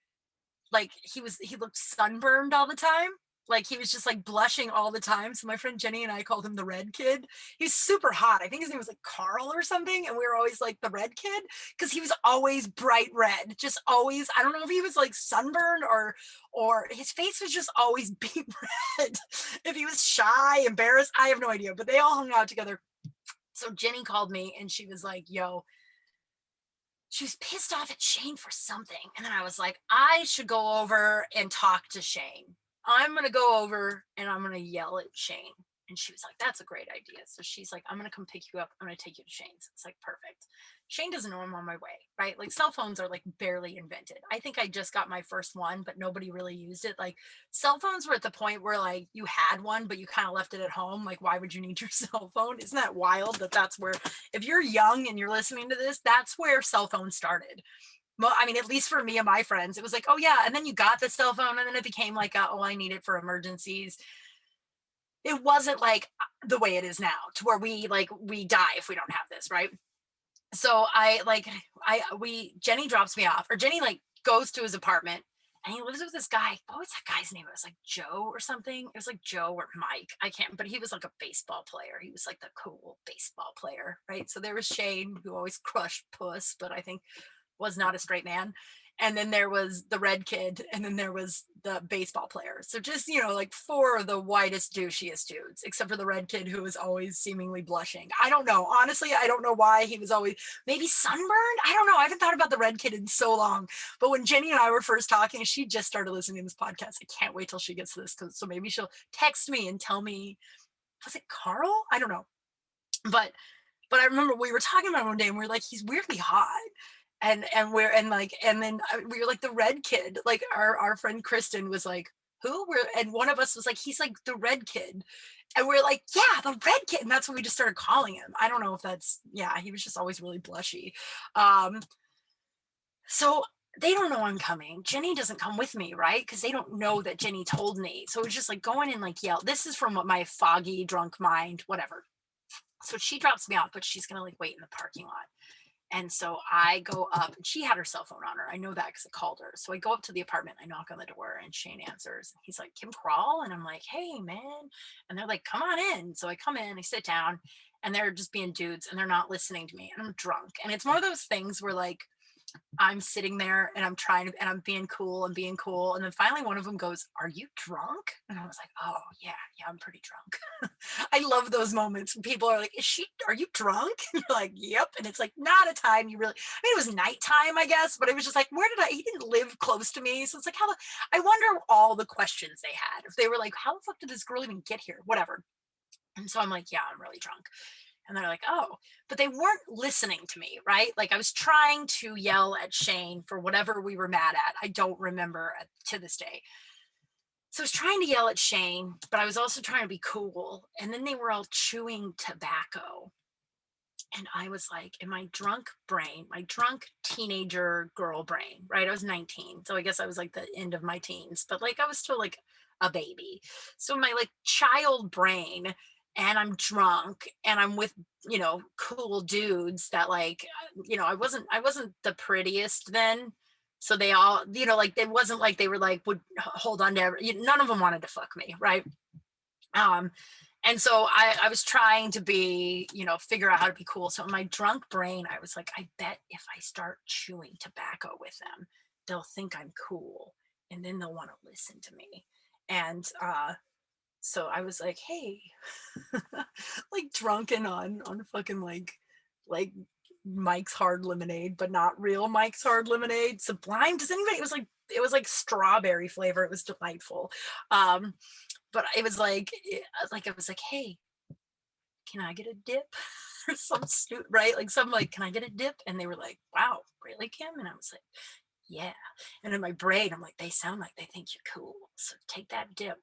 A: like he looked sunburned all the time. Like he was just like blushing all the time. So my friend Jenny and I called him the red kid. He's super hot. I think his name was like Carl or something. And we were always like the red kid because he was always bright red. Just always. I don't know if he was like sunburned or his face was just always beet red. If he was shy, embarrassed, I have no idea. But they all hung out together. So Jenny called me and she was like, yo, she was pissed off at Shane for something. And then I was like, I should go over and talk to Shane. I'm going to go over and I'm going to yell at Shane. And she was like, that's a great idea. So she's like, I'm going to come pick you up. I'm going to take you to Shane's. It's like, perfect. Shane doesn't know I'm on my way, right? Like cell phones are like barely invented. I think I just got my first one, but nobody really used it. Like cell phones were at the point where like you had one, but you kind of left it at home. Like, why would you need your cell phone? Isn't that wild that that's where, if you're young and you're listening to this, that's where cell phones started. Well, I mean, at least for me and my friends, it was like, oh yeah. And then you got the cell phone and then it became like, oh, I need it for emergencies. It wasn't like the way it is now to where we die if we don't have this, right? So Jenny drops me off or Jenny like goes to his apartment and he lives with this guy. What was that guy's name? It was like Joe or something. It was like Joe or Mike. I can't, but he was like a baseball player. He was like the cool baseball player, right? So there was Shane who always crushed puss, but I think was not a straight man. and then there was the red kid, and then there was the baseball player. So just, like four of the whitest, douchiest dudes, except for the red kid who was always seemingly blushing. I don't know. Honestly, I don't know why he was always maybe sunburned. I don't know. I haven't thought about the red kid in so long. But when Jenny and I were first talking, she just started listening to this podcast. I can't wait till she gets to this, so maybe she'll text me and tell me, was it Carl? I don't know. But I remember we were talking about him one day, and we were like, he's weirdly hot. And then we were like, the red kid, like our friend Kristen was like, who? And one of us was like, he's like the red kid. And we're like, yeah, the red kid. And that's what we just started calling him. I don't know if that's, yeah, he was just always really blushy. Um, so they don't know I'm coming. Jenny doesn't come with me, right? Because they don't know that Jenny told me. So it's just like going and like yell. This is from my foggy, drunk mind, whatever. So she drops me off, but she's gonna like wait in the parking lot. And so I go up, and she had her cell phone on her. I know that because I called her. So I go up to the apartment, I knock on the door, and Shane answers. He's like, Kim Kral? And I'm like, hey, man. And they're like, come on in. So I come in, I sit down, and they're just being dudes, and they're not listening to me. And I'm drunk. And it's one of those things where like I'm sitting there and I'm trying to, and I'm being cool and being cool. And then finally one of them goes, are you drunk? And I was like, oh, yeah, I'm pretty drunk. I love those moments when people are like, are you drunk? And you're like, yep. And it's like, not a time you really, I mean, it was nighttime, I guess, but it was just like, he didn't live close to me. So it's like, I wonder all the questions they had. If they were like, how the fuck did this girl even get here? Whatever. And so I'm like, yeah, I'm really drunk. And they're like, oh, but they weren't listening to me, right? Like I was trying to yell at Shane for whatever we were mad at. I don't remember to this day. So I was trying to yell at Shane, but I was also trying to be cool. And then they were all chewing tobacco. And I was like, in my drunk brain, my drunk teenager girl brain, right? I was 19. So I guess I was like the end of my teens, but like I was still like a baby. So my like child brain, and I'm drunk and I'm with, cool dudes that like, I wasn't the prettiest then. So they all, like it wasn't like they were like, would hold on to none of them wanted to fuck me. Right. Um, and so I was trying to be, figure out how to be cool. So in my drunk brain, I was like, I bet if I start chewing tobacco with them, they'll think I'm cool and then they'll want to listen to me. And so I was like, hey, like drunken on fucking like Mike's Hard Lemonade, but not real Mike's Hard Lemonade. Sublime. Does anybody? It was like strawberry flavor. It was delightful. But it was like I was like, hey, can I get a dip? Or some stupid, right? Like some like, can I get a dip? And they were like, wow, really, Kim? And I was like, yeah. And in my brain, I'm like, they sound like they think you're cool. So take that dip.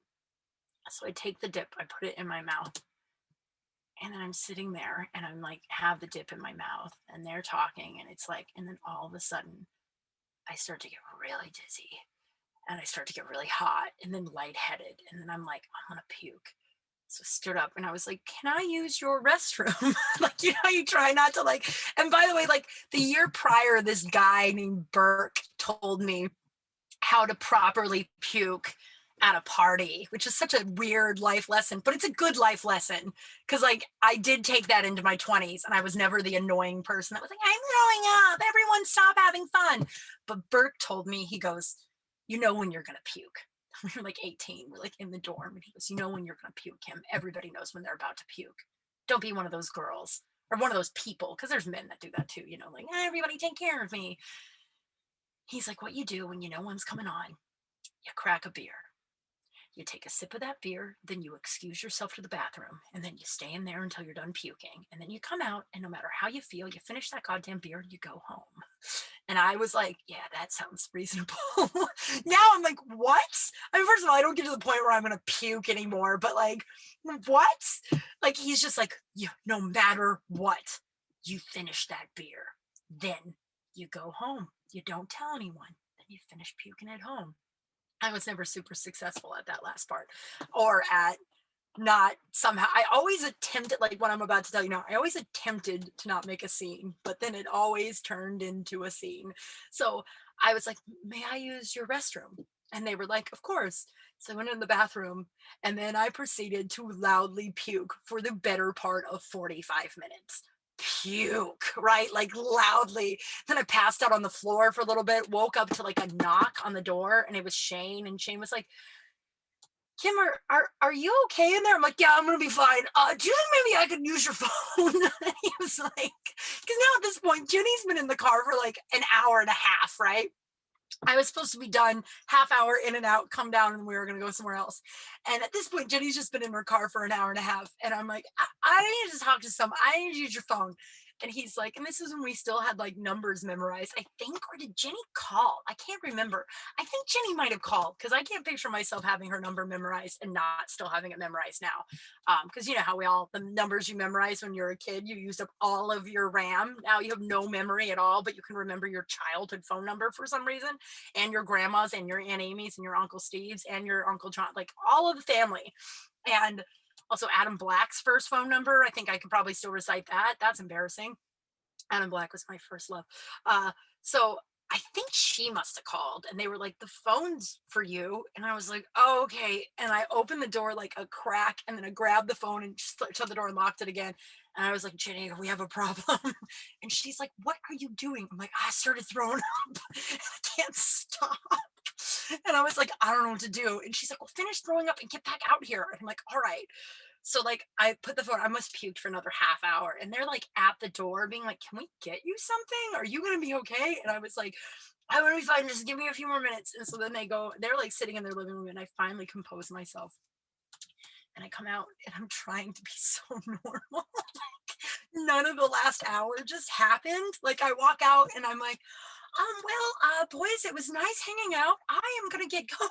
A: So I take the dip, I put it in my mouth, and then I'm sitting there and I'm like, have the dip in my mouth, and they're talking, and it's like, and then all of a sudden, I start to get really dizzy, and I start to get really hot, and then lightheaded, and then I'm like, I'm gonna puke. So I stood up and I was like, can I use your restroom? Like, you try not to like, and by the way, like the year prior, this guy named Burke told me how to properly puke at a party, which is such a weird life lesson, but it's a good life lesson. Cause like I did take that into my 20s, and I was never the annoying person that was like, I'm growing up, everyone stop having fun. But Burke told me, he goes, when you're gonna puke. We were like 18, we're like in the dorm, and he goes, when you're gonna puke, Kim. Everybody knows when they're about to puke. Don't be one of those girls or one of those people, because there's men that do that too, like, everybody take care of me. He's like, what you do when you know one's coming on, you crack a beer. You take a sip of that beer, then you excuse yourself to the bathroom, and then you stay in there until you're done puking. And then you come out, and no matter how you feel, you finish that goddamn beer and you go home. And I was like, yeah, that sounds reasonable. Now I'm like, what? I mean, first of all, I don't get to the point where I'm going to puke anymore, but like, what? Like, he's just like, yeah, no matter what, you finish that beer. Then you go home. You don't tell anyone. Then you finish puking at home. I was never super successful at that last part, or at not somehow. I always attempted, like what I'm about to tell you now, I always attempted to not make a scene, but then it always turned into a scene. So I was like, may I use your restroom? And they were like, of course. So I went in the bathroom, and then I proceeded to loudly puke for the better part of 45 minutes. puke, right? Like loudly. Then I passed out on the floor for a little bit, woke up to like a knock on the door, and it was Shane. And Shane was like, Kim, are you okay in there? I'm like, yeah, I'm gonna be fine. Do you think maybe I could use your phone? And he was like, because now at this point, Jenny's been in the car for like an hour and a half, right? I was supposed to be done half hour in and out, come down, and we were going to go somewhere else. And at this point, Jenny's just been in her car for an hour and a half. And I'm like, I need to talk to someone. I need to use your phone. And he's like, and this is when we still had like numbers memorized, I think, or did Jenny call? I can't remember. I think Jenny might have called because I can't picture myself having her number memorized and not still having it memorized now. Because you know how the numbers you memorize when you're a kid, you used up all of your RAM. Now you have no memory at all, but you can remember your childhood phone number for some reason, and your grandma's and your Aunt Amy's and your Uncle Steve's and your Uncle John, like all of the family. And also Adam Black's first phone number. I think I could probably still recite that. That's embarrassing. Adam Black was my first love. So I think she must have called and they were like, the phone's for you. And I was like, oh, okay. And I opened the door like a crack and then I grabbed the phone and just shut the door and locked it again. And I was like, Jenny, we have a problem. And she's like, what are you doing? I'm like, I started throwing up. I can't stop. And I was like, I don't know what to do. And she's like, well, finish throwing up and get back out here. And I'm like, all right. So like I put the phone, I must puked for another half hour. And they're like at the door being like, can we get you something? Are you gonna be okay? And I was like, I want to be fine, just give me a few more minutes. And so then they're like sitting in their living room and I finally compose myself. And I come out and I'm trying to be so normal. None of the last hour just happened. Like I walk out and I'm like, boys, it was nice hanging out. I am gonna get going.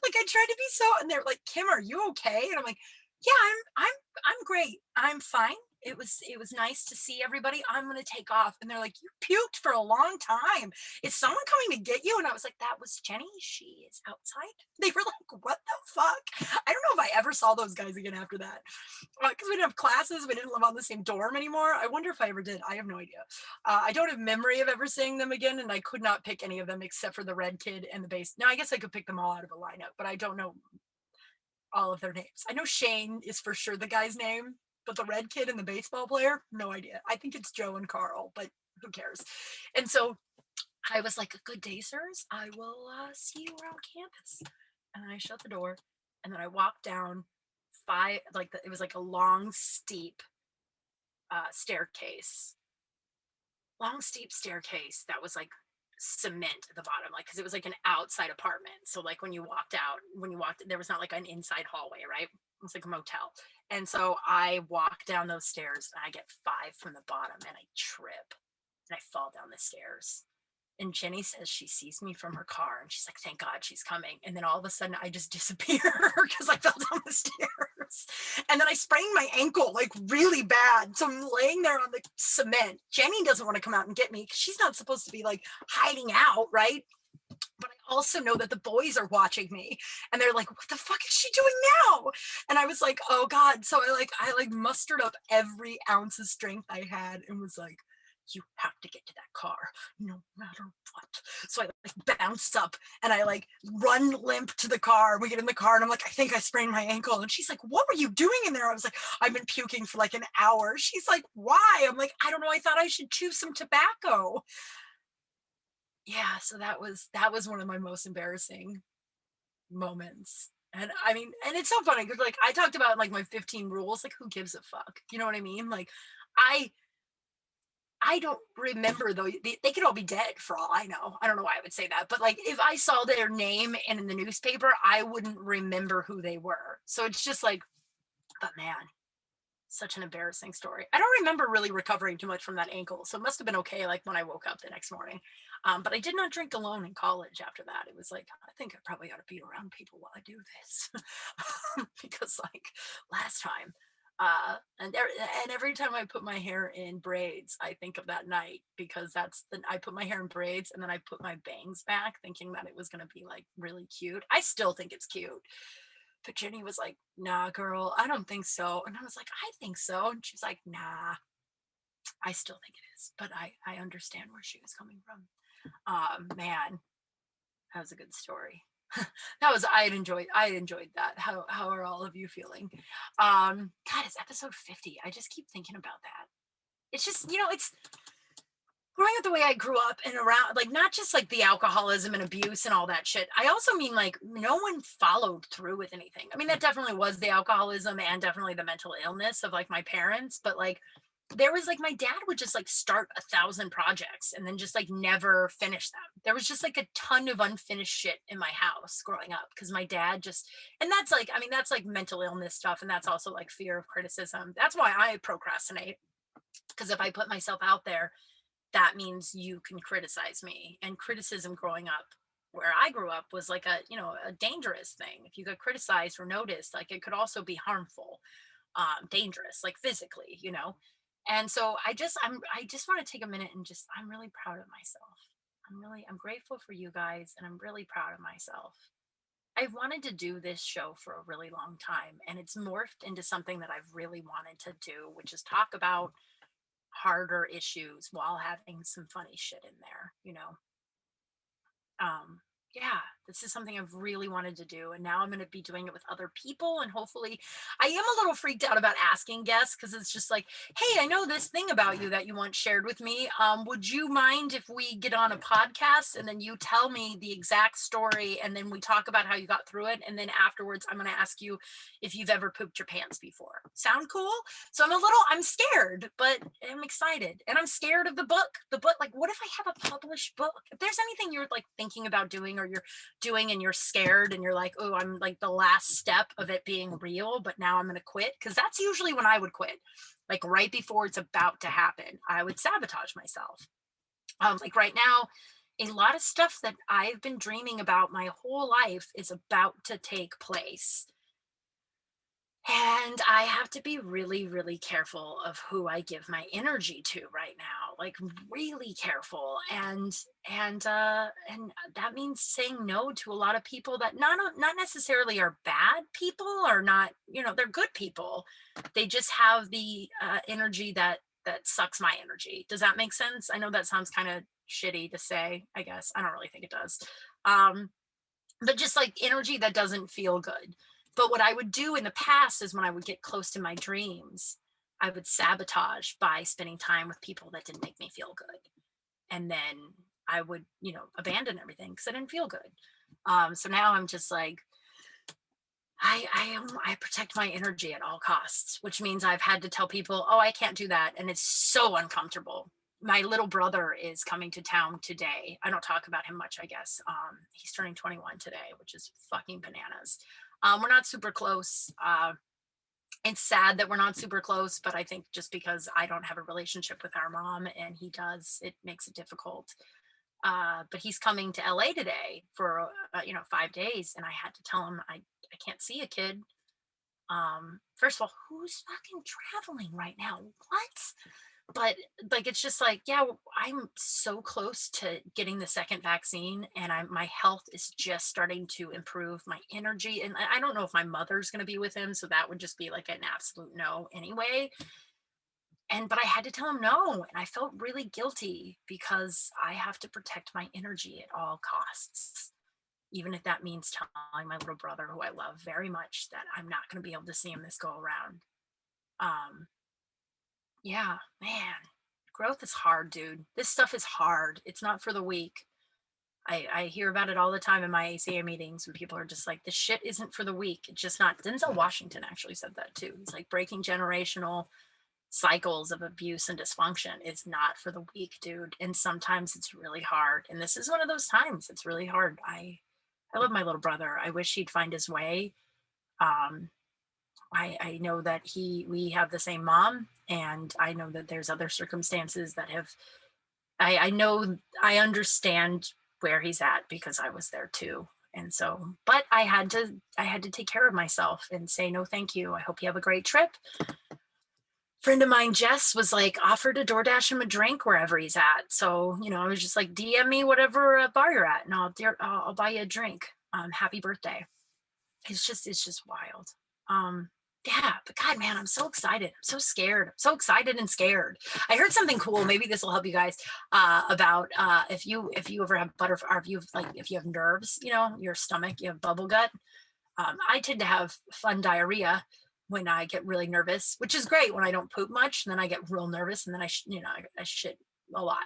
A: Like I tried to be so, and they're like, Kim, are you okay? And I'm like, yeah, I'm great. I'm fine. It was nice to see everybody. I'm gonna take off. And they're like, you puked for a long time. Is someone coming to get you? And I was like, that was Jenny. She is outside. They were like, what the fuck? I don't know if I ever saw those guys again after that. Because we didn't have classes, we didn't live on the same dorm anymore. I wonder if I ever did. I have no idea. I don't have memory of ever seeing them again, and I could not pick any of them except for the red kid and the bass. Now I guess I could pick them all out of a lineup, but I don't know all of their names. I know Shane is for sure the guy's name, but the red kid and the baseball player, no idea. I think it's Joe and Carl, but who cares? And so I was like, good day, sirs. I will see you around campus. And then I shut the door and then I walked down it was like a long, steep staircase, long, steep staircase that was like cement at the bottom, like because it was like an outside apartment. So like when you walked, there was not like an inside hallway, right? It was like a motel. And so I walk down those stairs and I get 5 from the bottom and I trip and I fall down the stairs. And Jenny says she sees me from her car and she's like, thank God she's coming. And then all of a sudden I just disappear because I fell down the stairs. And then I sprained my ankle like really bad. So I'm laying there on the cement. Jenny doesn't want to come out and get me because she's not supposed to be like hiding out, right? But I also know that the boys are watching me and they're like, what the fuck is she doing now? And I was like, oh God. So I mustered up every ounce of strength I had and was like, you have to get to that car no matter what. So I like bounce up and I like run limp to the car. We get in the car and I'm like, I think I sprained my ankle. And she's like, what were you doing in there? I was like, I've been puking for like an hour. She's like, why? I'm like, I don't know. I thought I should chew some tobacco. Yeah, so that was one of my most embarrassing moments. And I mean, and it's so funny because like I talked about like my 15 rules, like who gives a fuck? You know what I mean? Like I I don't remember though. They could all be dead for all I know. I don't know why I would say that, but like if I saw their name in the newspaper, I wouldn't remember who they were. So it's just like, but man, such an embarrassing story. I don't remember really recovering too much from that ankle, so it must have been okay. Like when I woke up the next morning, but I did not drink alone in college after that. It was like I think I probably ought to be around people while I do this, because like last time, and every time I put my hair in braids, I think of that night because I put my hair in braids and then I put my bangs back, thinking that it was gonna be like really cute. I still think it's cute. But Jenny was like, nah, girl, I don't think so. And I was like, I think so. And she's like, nah, I still think it is. But I understand where she was coming from. Man, that was a good story. I had enjoyed that. How are all of you feeling? God, it's episode 50. I just keep thinking about that. it's just, it's growing up the way I grew up and around, like, not just like the alcoholism and abuse and all that shit. I also mean, like, no one followed through with anything. I mean, that definitely was the alcoholism and definitely the mental illness of like my parents, but like, there was like my dad would just like start 1,000 projects and then just like never finish them. There was just like a ton of unfinished shit in my house growing up because my dad just, and that's like, I mean, that's like mental illness stuff. And that's also like fear of criticism. That's why I procrastinate. Because if I put myself out there, that means you can criticize me. And criticism growing up where I grew up was like a, a dangerous thing. If you got criticized or noticed, like it could also be harmful, dangerous, like physically, And so I just want to take a minute and just, I'm really proud of myself. I'm grateful for you guys and I'm really proud of myself. I've wanted to do this show for a really long time and it's morphed into something that I've really wanted to do, which is talk about harder issues while having some funny shit in there. um yeah, this is something I've really wanted to do and now I'm going to be doing it with other people and hopefully I am a little freaked out about asking guests because it's just like, hey, I know this thing about you that you once shared with me. Would you mind if we get on a podcast and then you tell me the exact story and then we talk about how you got through it, and then afterwards I'm going to ask you if you've ever pooped your pants before. Sound cool? So I'm scared, but I'm excited. And I'm scared of the book. The book, like, what if I have a published book? If there's anything you're like thinking about doing or you're doing and you're scared and you're like, oh, I'm like the last step of it being real, but now I'm going to quit. Cause that's usually when I would quit. Like right before it's about to happen, I would sabotage myself. Like right now, a lot of stuff that I've been dreaming about my whole life is about to take place. And I have to be really, really careful of who I give my energy to right now, like really careful. And that means saying no to a lot of people that not necessarily are bad people or not, they're good people. They just have the energy that sucks my energy. Does that make sense? I know that sounds kind of shitty to say, I guess. I don't really think it does. Um, but just like energy that doesn't feel good. But what I would do in the past is when I would get close to my dreams, I would sabotage by spending time with people that didn't make me feel good. And then I would, abandon everything because I didn't feel good. So now I'm just like, I protect my energy at all costs, which means I've had to tell people, oh, I can't do that. And it's so uncomfortable. My little brother is coming to town today. I don't talk about him much, I guess. He's turning 21 today, which is fucking bananas. We're not super close. It's sad that we're not super close, but I think just because I don't have a relationship with our mom and he does, it makes it difficult. But he's coming to LA today for 5 days, and I had to tell him I can't see a kid. First of all, who's fucking traveling right now? What? But like it's just like, yeah, I'm so close to getting the second vaccine and my health is just starting to improve, my energy, and I don't know if my mother's going to be with him, so that would just be like an absolute no anyway. And but I had to tell him no, and I felt really guilty because I have to protect my energy at all costs, even if that means telling my little brother, who I love very much, that I'm not going to be able to see him this go around. um yeah, man, growth is hard, dude. This stuff is hard. It's not for the weak. I hear about it all the time in my ACA meetings when people are just like, this shit isn't for the weak. It's just not. Denzel Washington actually said that too. He's like, breaking generational cycles of abuse and dysfunction is not for the weak, dude. And sometimes it's really hard. And this is one of those times. It's really hard. I love my little brother. I wish he'd find his way. Um, I know that we have the same mom, and I know that there's other circumstances that have, I know, I understand where he's at because I was there too. And so, but I had to take care of myself and say, no, thank you. I hope you have a great trip. Friend of mine, Jess, was like offered to DoorDash him a drink wherever he's at. So, I was just like, DM me whatever bar you're at and I'll buy you a drink. Happy birthday. It's just wild. Um, yeah, but God, man, I'm so excited. I'm so scared. I'm so excited and scared. I heard something cool. Maybe this will help you guys, about if you ever have butterfly, or if you have nerves, your stomach, you have bubble gut. I tend to have fun diarrhea. when I get really nervous, which is great when I don't poop much. And then I get real nervous and then I shit a lot,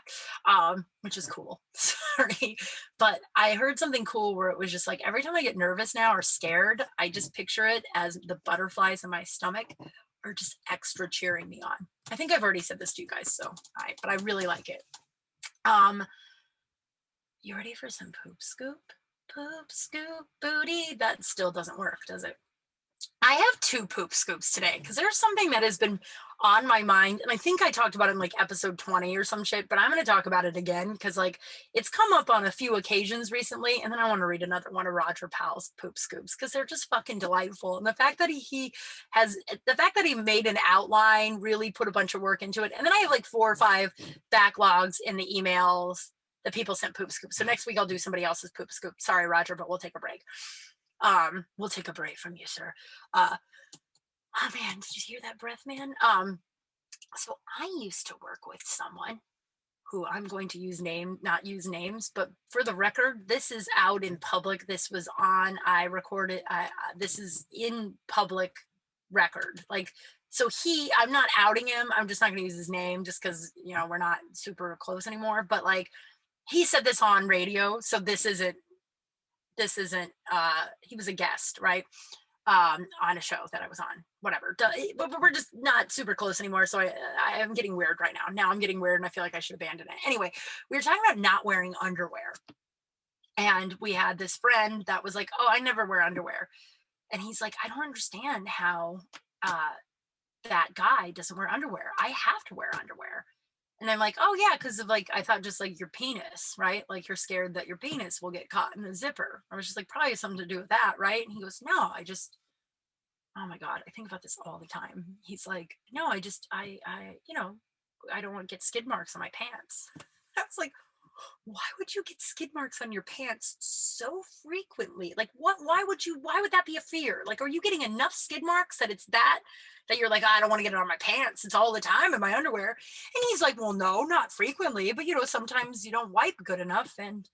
A: which is cool. Sorry. But I heard something cool where it was just like every time I get nervous now or scared, I just picture it as the butterflies in my stomach are just extra cheering me on. I think I've already said this to you guys, but I really like it. You ready for some poop scoop? Poop scoop booty. That still doesn't work, does it? I have 2 poop scoops today because there's something that has been on my mind. And I think I talked about it in like episode 20 or some shit, but I'm going to talk about it again because like it's come up on a few occasions recently. And then I want to read another one of Roger Powell's poop scoops because they're just fucking delightful. And the fact that he made an outline, really put a bunch of work into it. And then I have like 4 or 5 backlogs in the emails that people sent poop scoops. So next week I'll do somebody else's poop scoop. Sorry, Roger, but we'll take a break. We'll take a break from you, sir. Oh man, did you hear that breath, man? So I used to work with someone who I'm going to not use names, but for the record, this is out in public. This was on, I recorded, this is in public record. Like, so I'm not outing him. I'm just not going to use his name just because, we're not super close anymore. But like, he said this on radio. So this isn't, he was a guest, right? On a show that I was on, whatever. But we're just not super close anymore. So I am getting weird right now. Now I'm getting weird and I feel like I should abandon it. Anyway, we were talking about not wearing underwear. And we had this friend that was like, oh, I never wear underwear. And he's like, I don't understand how that guy doesn't wear underwear. I have to wear underwear. And I'm like, oh yeah, because of like, I thought just like your penis, right? Like you're scared that your penis will get caught in the zipper. I was just like, probably something to do with that, right? And he goes, no, oh my God, I think about this all the time. He's like, no, I don't want to get skid marks on my pants. I was like, why would you get skid marks on your pants so frequently? Like why would that be a fear? Like, are you getting enough skid marks that it's that you're like, I don't want to get it on my pants. It's all the time in my underwear. And he's like, well, no, not frequently, but sometimes you don't wipe good enough and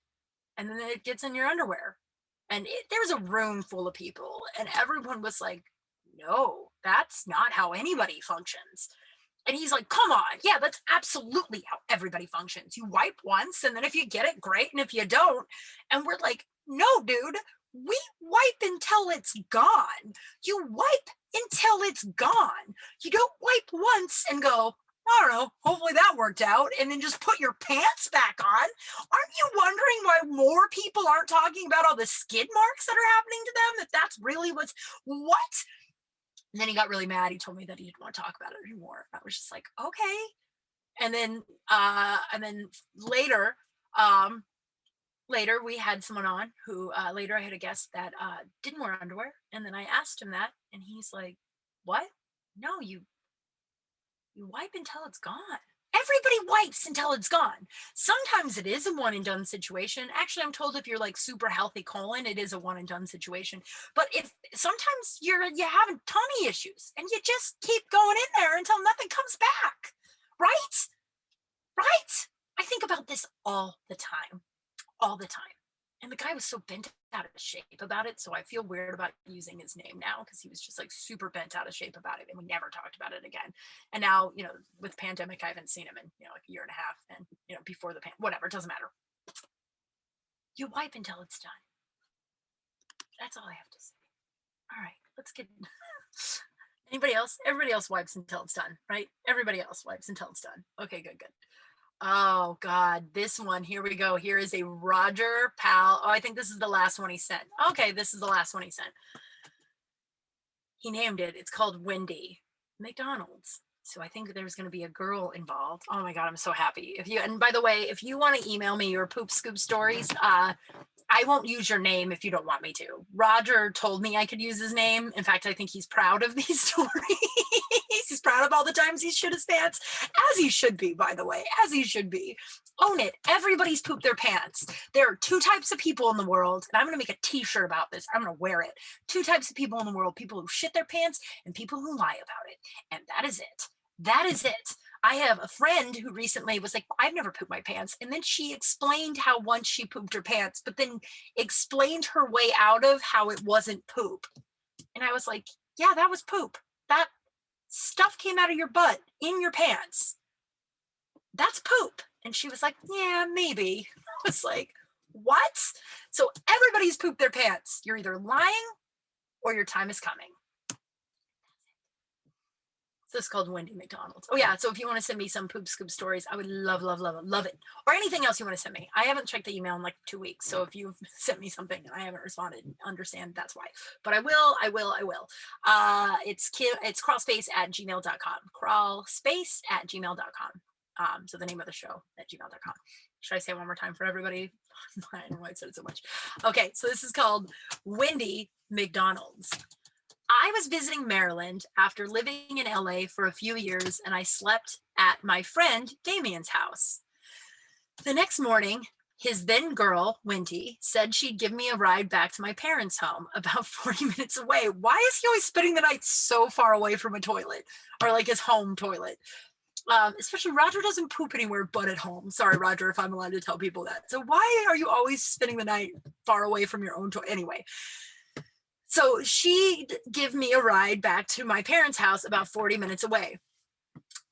A: then it gets in your underwear. And there was a room full of people and everyone was like, no, that's not how anybody functions. And he's like, come on. Yeah, that's absolutely how everybody functions. You wipe once and then if you get it, great. And if you don't, and we're like, no, dude, we wipe until it's gone. You wipe until it's gone. You don't wipe once and go, I don't know, hopefully that worked out, and then just put your pants back on. Aren't you wondering why more people aren't talking about all the skid marks that are happening to them? If that's really what? And then he got really mad. He told me that he didn't want to talk about it anymore. I was just like, okay. And then later we had someone on who later I had a guest that didn't wear underwear. And then I asked him that and he's like, what? No, you wipe until it's gone. Everybody wipes until it's gone. Sometimes it is a one and done situation. Actually, I'm told if you're like super healthy colon, it is a one and done situation. But if sometimes you're having tummy issues and you just keep going in there until nothing comes back, right? Right? I think about this all the time. And the guy was so bent out of shape about it. So I feel weird about using his name now because he was just like super bent out of shape about it. And we never talked about it again. And now, with pandemic, I haven't seen him in, like a year and a half. And, before the whatever, it doesn't matter. You wipe until it's done. That's all I have to say. All right, let's get anybody else? Everybody else wipes until it's done, right? Everybody else wipes until it's done. Okay, good. Oh God, this one, here we go. Here is a Roger Powell. Oh, I think this is the last one he sent. Okay, this is the last one he sent. He named it. It's called Wendy McDonald's. So I think there's going to be a girl involved. Oh my God, I'm so happy. And by the way, if you want to email me your poop scoop stories, I won't use your name if you don't want me to. Roger told me I could use his name. In fact, I think he's proud of these stories. He's proud of all the times he shit his pants, as he should be, by the way, as he should be. Own it. Everybody's pooped their pants. There are 2 types of people in the world, and I'm going to make a t-shirt about this. I'm going to wear it. 2 types of people in the world, people who shit their pants and people who lie about it. And that is it. That is it. I have a friend who recently was like, I've never pooped my pants. And then she explained how once she pooped her pants, but then explained her way out of how it wasn't poop. And I was like, yeah, that was poop. that stuff came out of your butt in your pants. That's poop. And she was like, yeah, maybe. I was like, what? So everybody's pooped their pants. You're either lying or your time is coming. So this is called Wendy McDonald's. Oh yeah, so if you want to send me some poop scoop stories, I would love, love, love, love it. Or anything else you want to send me. I haven't checked the email in like 2 weeks. So if you've sent me something and I haven't responded, understand that's why. But I will. It's crawlspace@gmail.com. Crawlspace@gmail.com. So the name of the show at gmail.com. Should I say it one more time for everybody? I don't know why I said it so much. Okay, so this is called Wendy McDonald's. I was visiting Maryland after living in LA for a few years, and I slept at my friend Damien's house. The next morning, his then girl, Wendy, said she'd give me a ride back to my parents' home about 40 minutes away. Why is he always spending the night so far away from a toilet, or like his home toilet? Especially Roger doesn't poop anywhere but at home. Sorry, Roger, if I'm allowed to tell people that. So why are you always spending the night far away from your own toilet? Anyway. So she'd give me a ride back to my parents' house about 40 minutes away.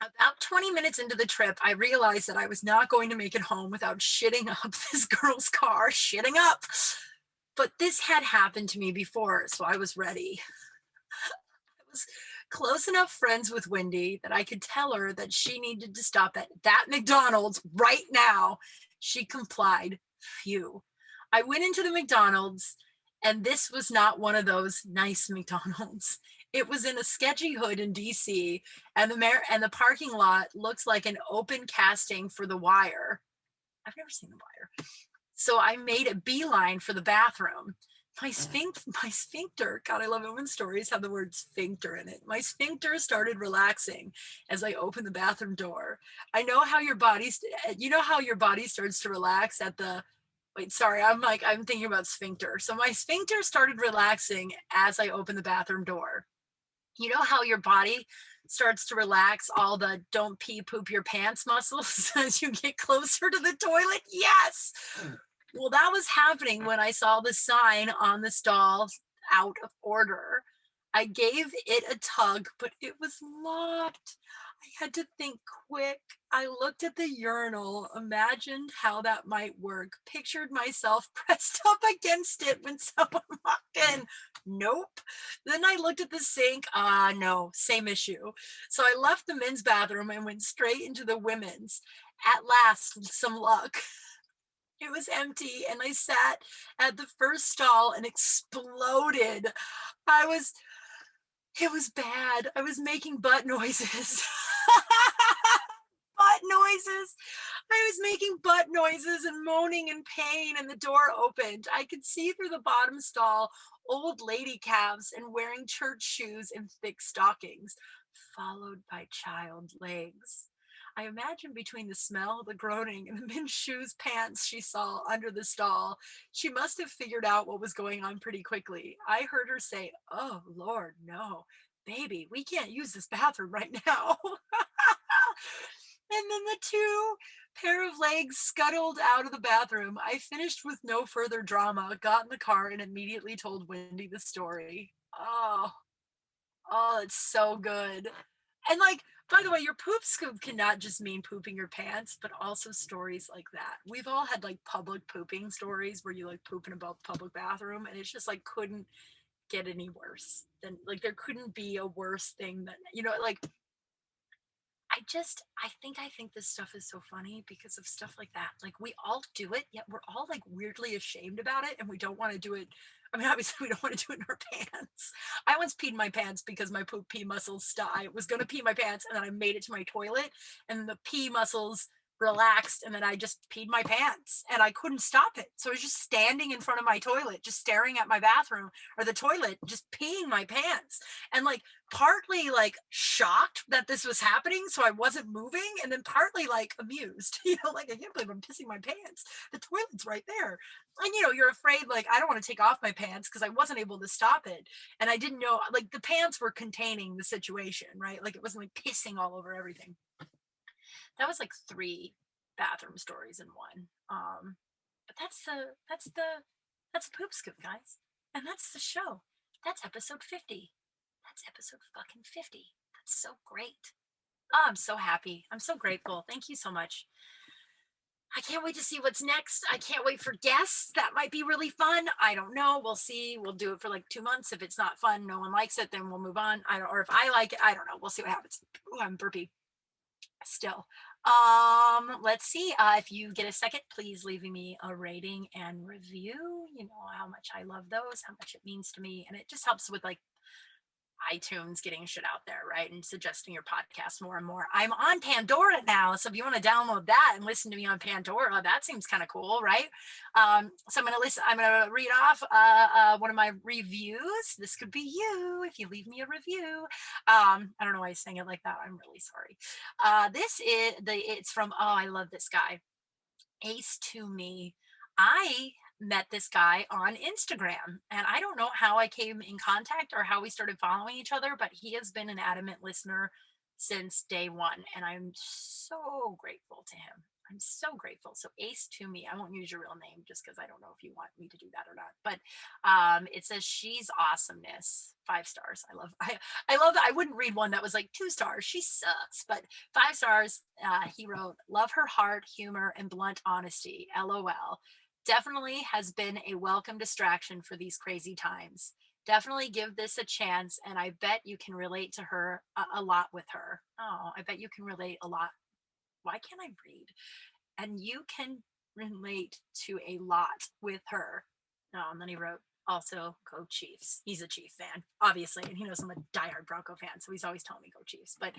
A: About 20 minutes into the trip, I realized that I was not going to make it home without shitting up this girl's car, shitting up. But this had happened to me before, so I was ready. I was close enough friends with Wendy that I could tell her that she needed to stop at that McDonald's right now. She complied. Phew. I went into the McDonald's, and this was not one of those nice McDonald's. It was in a sketchy hood in DC, and the parking lot looks like an open casting for The Wire. I've never seen The Wire. So I made a beeline for the bathroom. My sphincter, God, I love it when stories have the word sphincter in it. My sphincter started relaxing as I opened the bathroom door. I know how your body, you know how your body starts to relax at the, wait, sorry, I'm thinking about sphincter. So my sphincter started relaxing as I opened the bathroom door. You know how your body starts to relax all the don't pee, poop your pants muscles as you get closer to the toilet? Yes. Well, that was happening when I saw the sign on the stall, out of order. I gave it a tug, but it was locked. I had to think quick. I looked at the urinal, imagined how that might work, pictured myself pressed up against it when someone walked in. Nope. Then I looked at the sink. No, same issue. So I left the men's bathroom and went straight into the women's. At last, some luck. It was empty, and I sat at the first stall and exploded. It was bad. I was making butt noises. Butt noises. I was making butt noises and moaning in pain, and the door opened. I could see through the bottom stall old lady calves and wearing church shoes and thick stockings, followed by child legs. I imagined between the smell, the groaning, and the men's shoes pants she saw under the stall, she must have figured out what was going on pretty quickly. I heard her say, "Oh, Lord, no. Baby, we can't use this bathroom right now." And then the two pair of legs scuttled out of the bathroom. I finished with no further drama, got in the car, and immediately told Wendy the story. Oh, it's so good. And like, by the way, your poop scoop cannot just mean pooping your pants, but also stories like that. We've all had like public pooping stories where you like poop in a public bathroom, and it's just like couldn't get any worse than like there couldn't be a worse thing than like I think this stuff is so funny because of stuff like that. Like we all do it, yet we're all like weirdly ashamed about it and we don't want to do it. I mean, obviously we don't want to do it in our pants. I once peed my pants because my poop pee muscles I was gonna pee my pants and then I made it to my toilet and the pee muscles relaxed and then I just peed my pants and I couldn't stop it. So I was just standing in front of my toilet, just staring at my bathroom or the toilet, just peeing my pants. And like partly like shocked that this was happening, so I wasn't moving, and then partly like amused, like I can't believe I'm pissing my pants. The toilet's right there. And you're afraid, like, I don't want to take off my pants because I wasn't able to stop it. And I didn't know, like, the pants were containing the situation, right? Like, it wasn't like pissing all over everything. That was like 3 bathroom stories in one. But that's a poop scoop, guys. And that's the show. That's episode 50. that's episode fucking 50. That's so great. Oh, I'm so happy. I'm so grateful. Thank you so much. I can't wait to see what's next. I can't wait for guests. That might be really fun. I don't know. We'll see. We'll do it for like 2 months. If it's not fun, no one likes it, then we'll move on. I don't, or if I like it, I don't know. We'll see what happens. Ooh, I'm burpy still. Let's see. If you get a second, please leave me a rating and review. You know how much I love those, how much it means to me, and it just helps with like iTunes getting shit out there, right? And suggesting your podcast more and more. I'm on Pandora now. So if you want to download that and listen to me on Pandora, that seems kind of cool, right? So I'm gonna read off one of my reviews. This could be you if you leave me a review. I don't know why I sang it like that. I'm really sorry. It's from, oh, I love this guy. Ace to me. I met this guy on Instagram and I don't know how I came in contact or how we started following each other, but he has been an adamant listener since day one and I'm so grateful to him. I'm so grateful. So Ace to me, I won't use your real name just because I don't know if you want me to do that or not. But it says she's awesomeness. 5 stars. I love that. I wouldn't read one that was like 2 stars. She sucks. But 5 stars. He wrote, love her heart, humor, and blunt honesty. LOL. Definitely has been a welcome distraction for these crazy times. Definitely give this a chance, and I bet you can relate to her a lot with her. Oh, I bet you can relate a lot. Why can't I read? And you can relate to a lot with her. Oh, and then he wrote, also go Chiefs. He's a Chief fan, obviously, and he knows I'm a diehard Bronco fan, so he's always telling me go Chiefs. But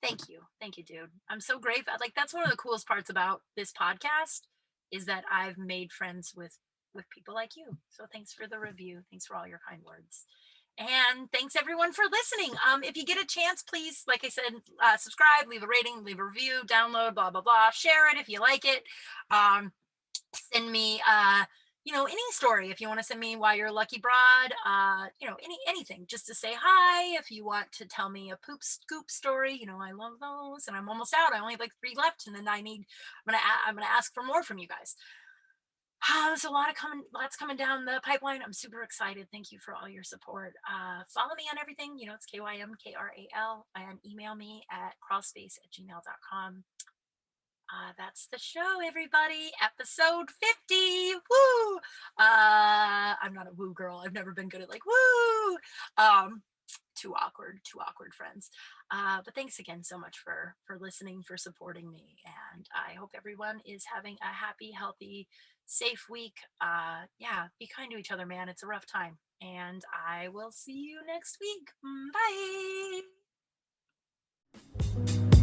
A: thank you, dude. I'm so grateful. Like that's one of the coolest parts about this podcast is that I've made friends with people like you. So thanks for the review. Thanks for all your kind words. And thanks everyone for listening. If you get a chance, please, like I said, subscribe, leave a rating, leave a review, download, blah, blah, blah, share it if you like it. Send me, any story. If you want to send me why you're a lucky broad, anything just to say hi. If you want to tell me a poop scoop story, I love those and I'm almost out. I only have like 3 left and then I'm going to ask for more from you guys. There's lots coming down the pipeline. I'm super excited. Thank you for all your support. Follow me on everything. It's KYMKRAL and email me at kralspace@gmail.com. That's the show, everybody. Episode 50. Woo! I'm not a woo girl. I've never been good at like woo. Too awkward friends. But thanks again so much for listening, for supporting me, and I hope everyone is having a happy, healthy, safe week. Be kind to each other, man. It's a rough time, and I will see you next week. Bye.